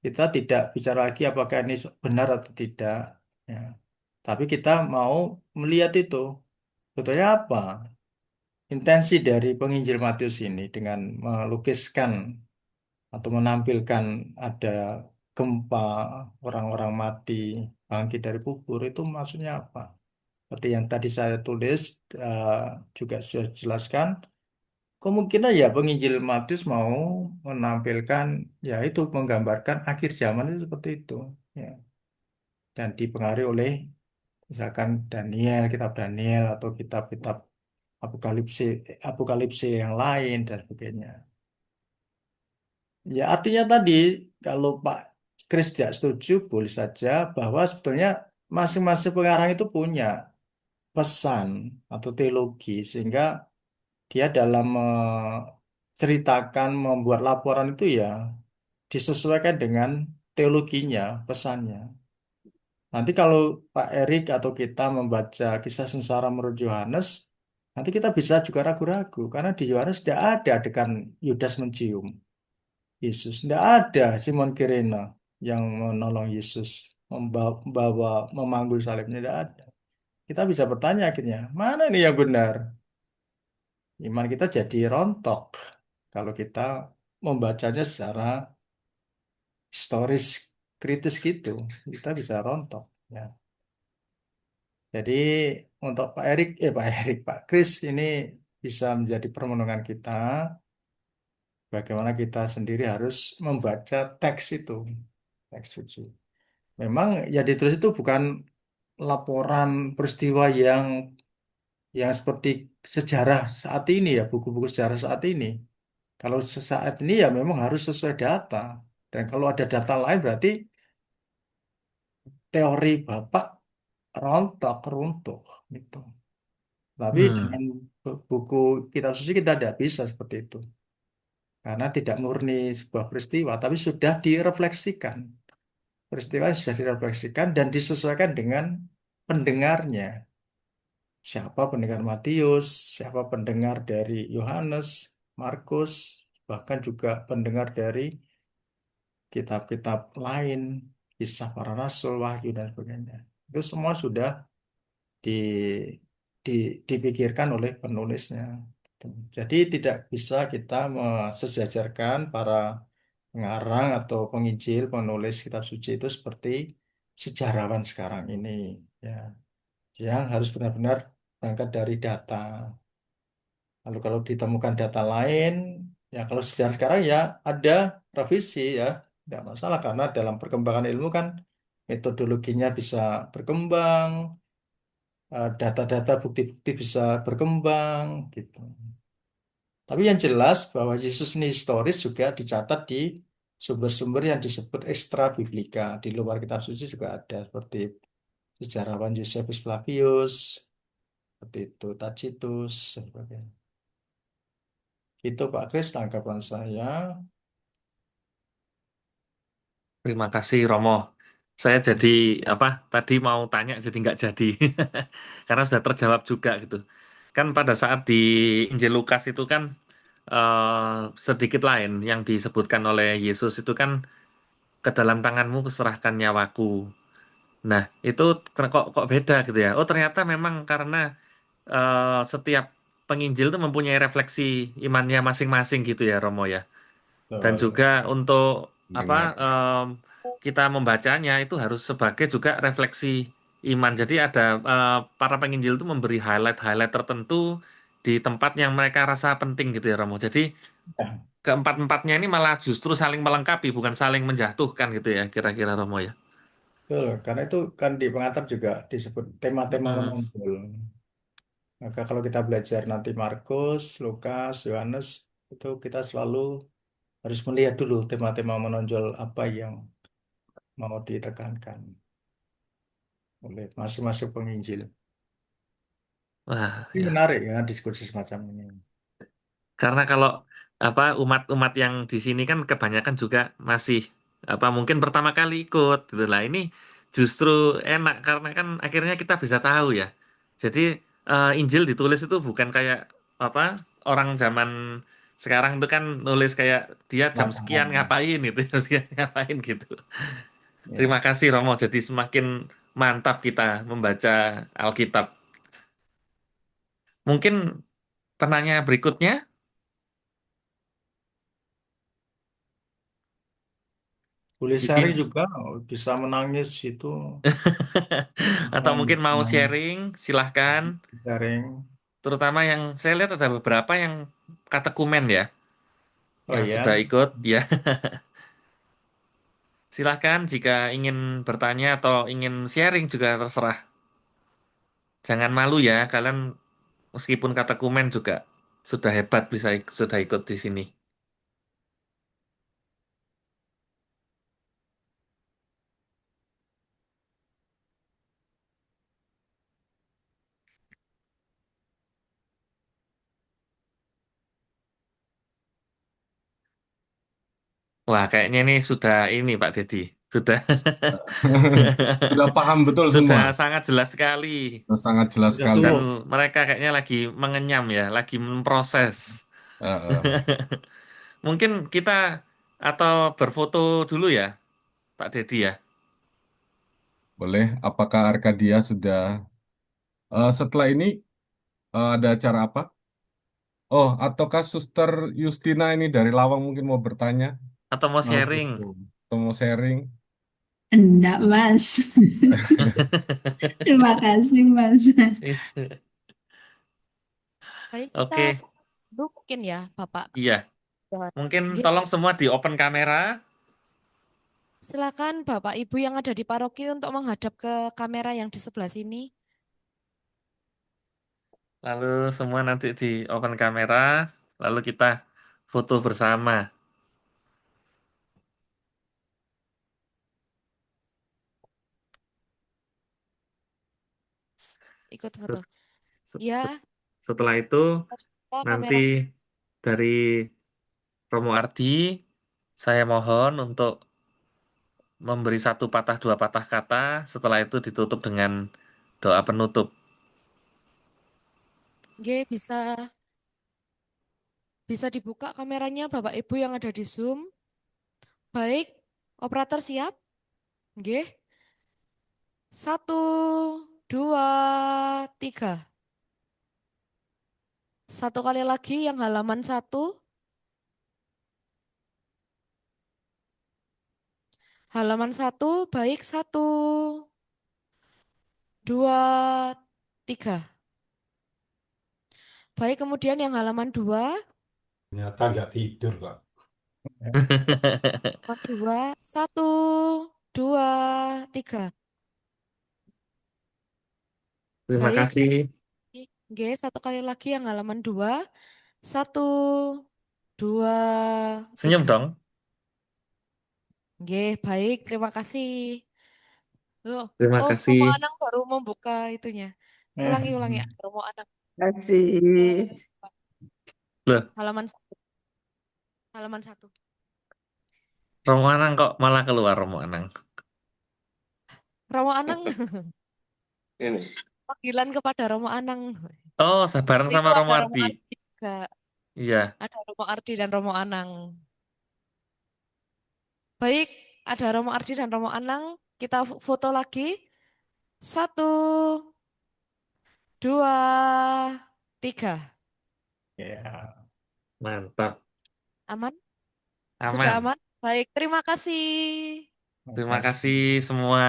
kita tidak bicara lagi apakah ini benar atau tidak. Ya. Tapi kita mau melihat itu. Sebetulnya apa intensi dari penginjil Matius ini dengan melukiskan atau menampilkan ada gempa, orang-orang mati, bangkit dari kubur, itu maksudnya apa? Seperti yang tadi saya tulis, eh, juga sudah jelaskan, kemungkinan ya penginjil Matius mau menampilkan, ya itu menggambarkan akhir zaman itu seperti itu. Ya. Dan dipengaruhi oleh misalkan Daniel, kitab Daniel atau kitab-kitab apokalipsi, apokalipsi yang lain dan sebagainya. Ya artinya tadi kalau Pak Kris tidak setuju boleh saja bahwa sebetulnya masing-masing pengarang itu punya pesan atau teologi sehingga dia dalam menceritakan membuat laporan itu ya disesuaikan dengan teologinya, pesannya. Nanti kalau Pak Erik atau kita membaca kisah sengsara menurut Yohanes, nanti kita bisa juga ragu-ragu karena di Yohanes tidak ada adegan Yudas mencium Yesus. Tidak ada Simon Kirena yang menolong Yesus, membawa, memanggul salibnya. Tidak ada. Kita bisa bertanya akhirnya, mana ini yang benar? Iman kita jadi rontok kalau kita membacanya secara historis, kritis gitu. Kita bisa rontok. Ya. Jadi untuk Pak Erik, Pak Kris ini bisa menjadi permenungan kita. Bagaimana kita sendiri harus membaca teks itu, teks suci. Memang ya ditulis itu bukan laporan peristiwa yang seperti sejarah saat ini ya, buku-buku sejarah saat ini. Kalau saat ini ya memang harus sesuai data. Dan kalau ada data lain berarti teori Bapak rontok, runtuh gitu. Tapi Hmm. dengan buku kitab suci kita tidak bisa seperti itu. Karena tidak murni sebuah peristiwa, tapi sudah direfleksikan. Peristiwa yang sudah direfleksikan dan disesuaikan dengan pendengarnya. Siapa pendengar Matius, siapa pendengar dari Yohanes, Markus, bahkan juga pendengar dari kitab-kitab lain, kisah para rasul, wahyu, dan sebagainya. Itu semua sudah di, dipikirkan oleh penulisnya. Jadi tidak bisa kita sejajarkan para pengarang atau penginjil, penulis kitab suci itu seperti sejarawan sekarang ini, ya, yang harus benar-benar berangkat dari data. Lalu kalau ditemukan data lain, ya kalau sejarah sekarang ya ada revisi ya, tidak masalah karena dalam perkembangan ilmu kan metodologinya bisa berkembang, data-data bukti-bukti bisa berkembang gitu. Tapi yang jelas bahwa Yesus ini historis juga dicatat di sumber-sumber yang disebut ekstra biblika. Di luar kitab suci juga ada seperti sejarawan Josephus Flavius, seperti itu Tacitus, dan sebagainya. Itu Pak Kris tanggapan saya. Terima kasih Romo. Saya jadi apa tadi mau tanya jadi nggak jadi karena sudah terjawab juga gitu. Kan pada saat di Injil Lukas itu kan sedikit lain yang disebutkan oleh Yesus itu kan ke dalam tanganmu kuserahkan nyawaku. Nah itu kok beda gitu ya. Oh ternyata memang karena setiap penginjil itu mempunyai refleksi imannya masing-masing gitu ya Romo ya. Dan Betul. juga untuk apa Benar. kita membacanya itu harus sebagai juga refleksi iman. Jadi ada para penginjil itu memberi highlight-highlight tertentu di tempat yang mereka rasa penting gitu ya Romo. Jadi Ya, keempat-empatnya ini malah justru saling melengkapi, bukan saling menjatuhkan gitu ya kira-kira Romo ya. betul. Karena itu kan di pengantar juga disebut tema-tema Hmm. menonjol. Maka kalau kita belajar nanti Markus, Lukas, Yohanes, itu kita selalu harus melihat dulu tema-tema menonjol apa yang mau ditekankan oleh masing-masing penginjil. Wah, Ini ya. menarik ya diskusi semacam ini. Karena kalau apa umat-umat yang di sini kan kebanyakan juga masih apa mungkin pertama kali ikut gitu lah. Ini justru enak karena kan akhirnya kita bisa tahu ya. Jadi Injil ditulis itu bukan kayak apa orang zaman sekarang itu kan nulis kayak dia jam sekian Lapangan. ngapain gitu, jam sekian ngapain gitu. Terima Ya. kasih Romo. Jadi semakin mantap kita membaca Alkitab. Mungkin penanya berikutnya, Boleh Didi. sharing juga, bisa menangis itu, Atau bisa mungkin mau menangis, sharing, silahkan. sharing. Terutama yang saya lihat ada beberapa yang katekumen ya, Oh yang sudah ya, ikut ya. Silahkan jika ingin bertanya atau ingin sharing juga terserah. Jangan malu ya, kalian meskipun katekumen juga sudah hebat bisa sudah ikut di sini. Wah, kayaknya ini sudah ini Pak Deddy, sudah Sudah paham betul sudah semua. sangat jelas sekali. Sangat jelas sudah sekali. Dan tuh. mereka kayaknya lagi mengenyam ya, lagi memproses. Eh, eh. Mungkin kita atau berfoto dulu ya, Pak Deddy ya. Boleh. Apakah Arkadia sudah? Setelah ini ada acara apa? Oh, ataukah Suster Justina ini dari Lawang mungkin mau bertanya? Atau mau Mau sharing? foto. Atau mau sharing? Enggak, Mas. Terima kasih, Mas. Baik, kita Oke, dulu mungkin ya, Bapak. iya. Mungkin tolong semua di open kamera. Silakan Bapak Ibu yang ada di paroki untuk menghadap ke kamera yang di sebelah sini. Lalu semua nanti di open kamera. Lalu kita foto bersama. Ikut foto. Se- Ya, se- Setelah itu nanti kamera. dari Romo Ardi, saya mohon untuk memberi satu patah dua patah kata. Setelah itu ditutup dengan doa penutup. G bisa bisa dibuka kameranya Bapak Ibu yang ada di Zoom. Baik, operator siap? G. Satu, dua, tiga. Satu kali lagi yang halaman satu. Halaman satu, baik satu, dua, tiga. Baik, kemudian yang halaman dua, Ternyata nggak tidur kok. halaman dua, satu, dua, tiga. Terima Baik, kasih. G, satu kali lagi yang halaman dua, satu, dua, Senyum tiga. dong. G, baik, terima kasih. Loh, Terima oh, kasih. Romo Anang baru membuka itunya. Ulangi, ulangi. Romo Anang. Kasih. Loh, Halaman satu. Halaman satu. Romo Anang kok malah keluar Romo Anang. Romo Anang, Ini. panggilan kepada Romo Anang. Oh, bareng Itu sama Romo ada Romo Ardi. Ardi juga. Iya. Ada Romo Ardi dan Romo Anang. Baik, ada Romo Ardi dan Romo Anang. Kita foto lagi. Satu, dua, tiga. Ya, Mantap. Aman? Sudah Aman. aman? Baik, terima kasih. Terima kasih makasih. semua.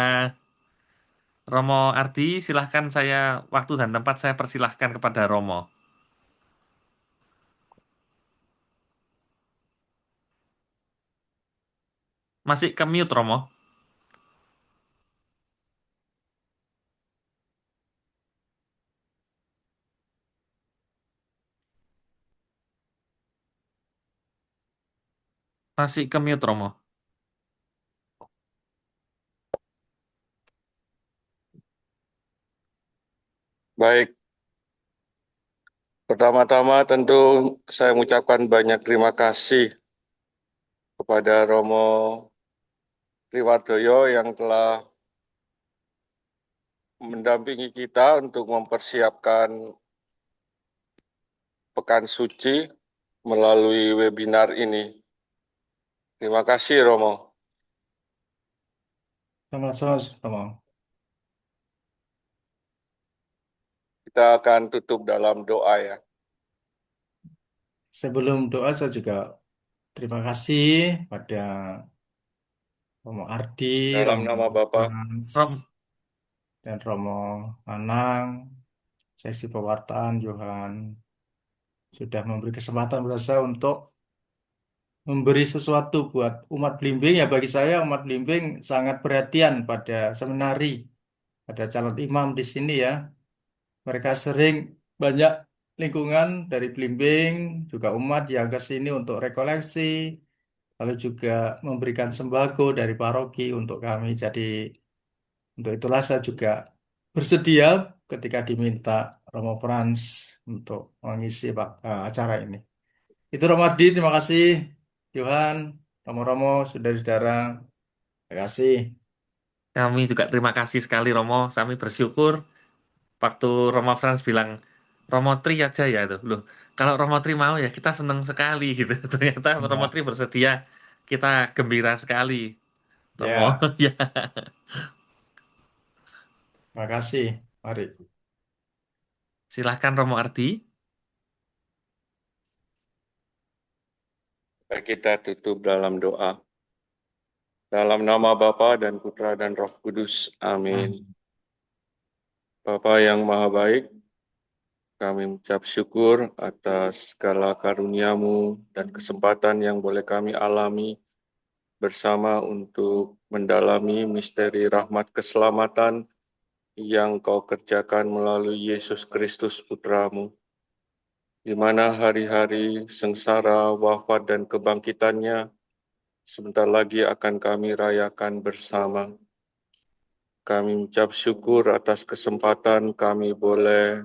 Romo Ardi, silahkan saya, waktu dan tempat saya persilahkan kepada Romo. Masih ke mute, Romo? Masih ke mute, Romo. Baik, pertama-tama tentu saya mengucapkan banyak terima kasih kepada Romo Triwardoyo yang telah mendampingi kita untuk mempersiapkan Pekan Suci melalui webinar ini. Terima kasih, Romo. Sama-sama. Kita kita akan tutup dalam doa ya. Sebelum doa saya juga terima kasih pada Romo Ardi, Dalam Romo nama Bapa, Frans, Rom, dan Romo Anang, seksi pewartaan Johan sudah memberi kesempatan kepada saya untuk memberi sesuatu buat umat Blimbing. Ya bagi saya umat Blimbing sangat perhatian pada seminari, pada calon imam di sini ya. Mereka sering banyak lingkungan dari Blimbing, juga umat yang ke sini untuk rekoleksi, lalu juga memberikan sembako dari paroki untuk kami. Jadi untuk itulah saya juga bersedia ketika diminta Romo Frans untuk mengisi acara ini. Itu Romo Ardi, terima kasih. Johan, Romo-Romo, saudara-saudara, terima kasih. kami juga terima kasih sekali Romo. Kami bersyukur waktu Romo Frans bilang Romo Tri aja ya itu. Loh, kalau Romo Tri mau ya kita senang sekali gitu. Ternyata Romo Tri Ya, bersedia, kita gembira sekali. Romo, ya, ya. terima kasih. Mari. Silahkan Romo Ardi. kita tutup dalam doa. Dalam nama Bapa dan Putra dan Roh Kudus. Amin. Bapa yang Maha Baik, kami mengucap syukur atas segala karunia-Mu dan kesempatan yang boleh kami alami bersama untuk mendalami misteri rahmat keselamatan yang Kau kerjakan melalui Yesus Kristus Putra-Mu, di mana hari-hari sengsara, wafat, dan kebangkitannya sebentar lagi akan kami rayakan bersama. Kami mengucap syukur atas kesempatan kami boleh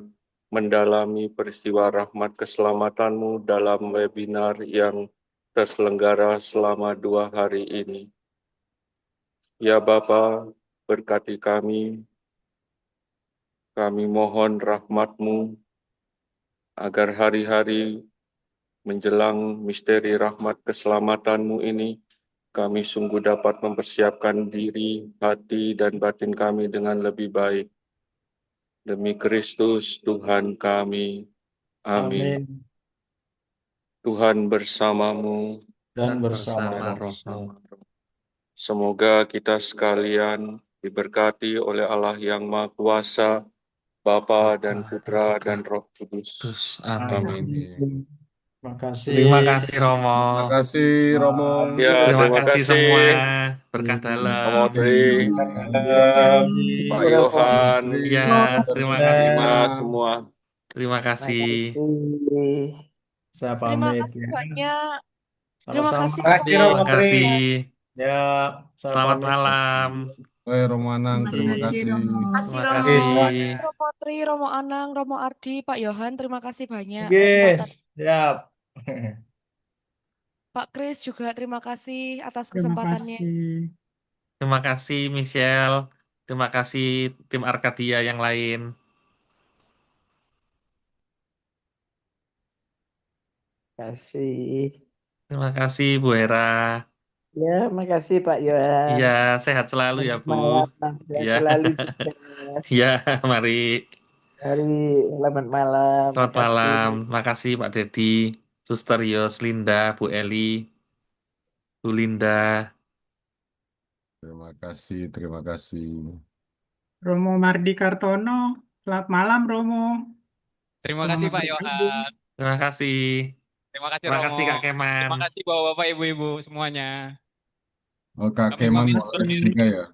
mendalami peristiwa rahmat keselamatan-Mu dalam webinar yang terselenggara selama 2 hari ini. Ya Bapa, berkati kami mohon rahmat-Mu agar hari-hari menjelang misteri rahmat keselamatan-Mu ini, kami sungguh dapat mempersiapkan diri, hati, dan batin kami dengan lebih baik. Demi Kristus Tuhan kami. Amin. Amin. Tuhan bersamamu. Dan Dan bersama bersama Roh. Rohmu. Semoga kita sekalian diberkati oleh Allah yang Maha Kuasa, Bapa dan Putra dan Roh Kudus. Amin. Amin. Terima kasih. Terima kasih Romo. Terima kasih Romo. Ya, Terima terima kasih kasih. semua. Berkah Romo dalam. Tri, Pak Yohan, Ya, terima kasih Mas semua. Terima kasih. Saya Terima pamit kasih ya. banyak. Terima Sama-sama. kasih Terima kasih. Ya, saya Selamat pamit. malam. Romo Anang, terima kasih. Terima kasih Terima Romo, kasih. Romo Tri, Romo Anang, Romo Ardi, Pak Yohan. Terima kasih banyak Yes, kesempatan. siap. Pak Kris juga terima kasih atas Terima kesempatannya. kasih. Terima kasih Michelle. Terima kasih tim Arkadia yang lain. Kasih. Terima kasih Bu Hera. Ya, makasih Pak Yohan. Iya, sehat selalu ya Bu. Malam, sehat Iya. selalu juga. Iya, mari. Mari, selamat malam. Selamat Makasih. malam. Makasih Pak Dedi, Suster Yos, Linda, Bu Eli, Bu Linda. Terima kasih, terima kasih. Romo Mardi Kartono, selamat malam Romo. Terima kasih Selamat Pak bergabung. Yohan. Terima kasih. Terima kasih Terima Romo. kasih Kak Keman. Terima kasih Bapak-bapak, Ibu-ibu semuanya. Oh, Kak Kami Keman pamit mau undur live diri. juga ya.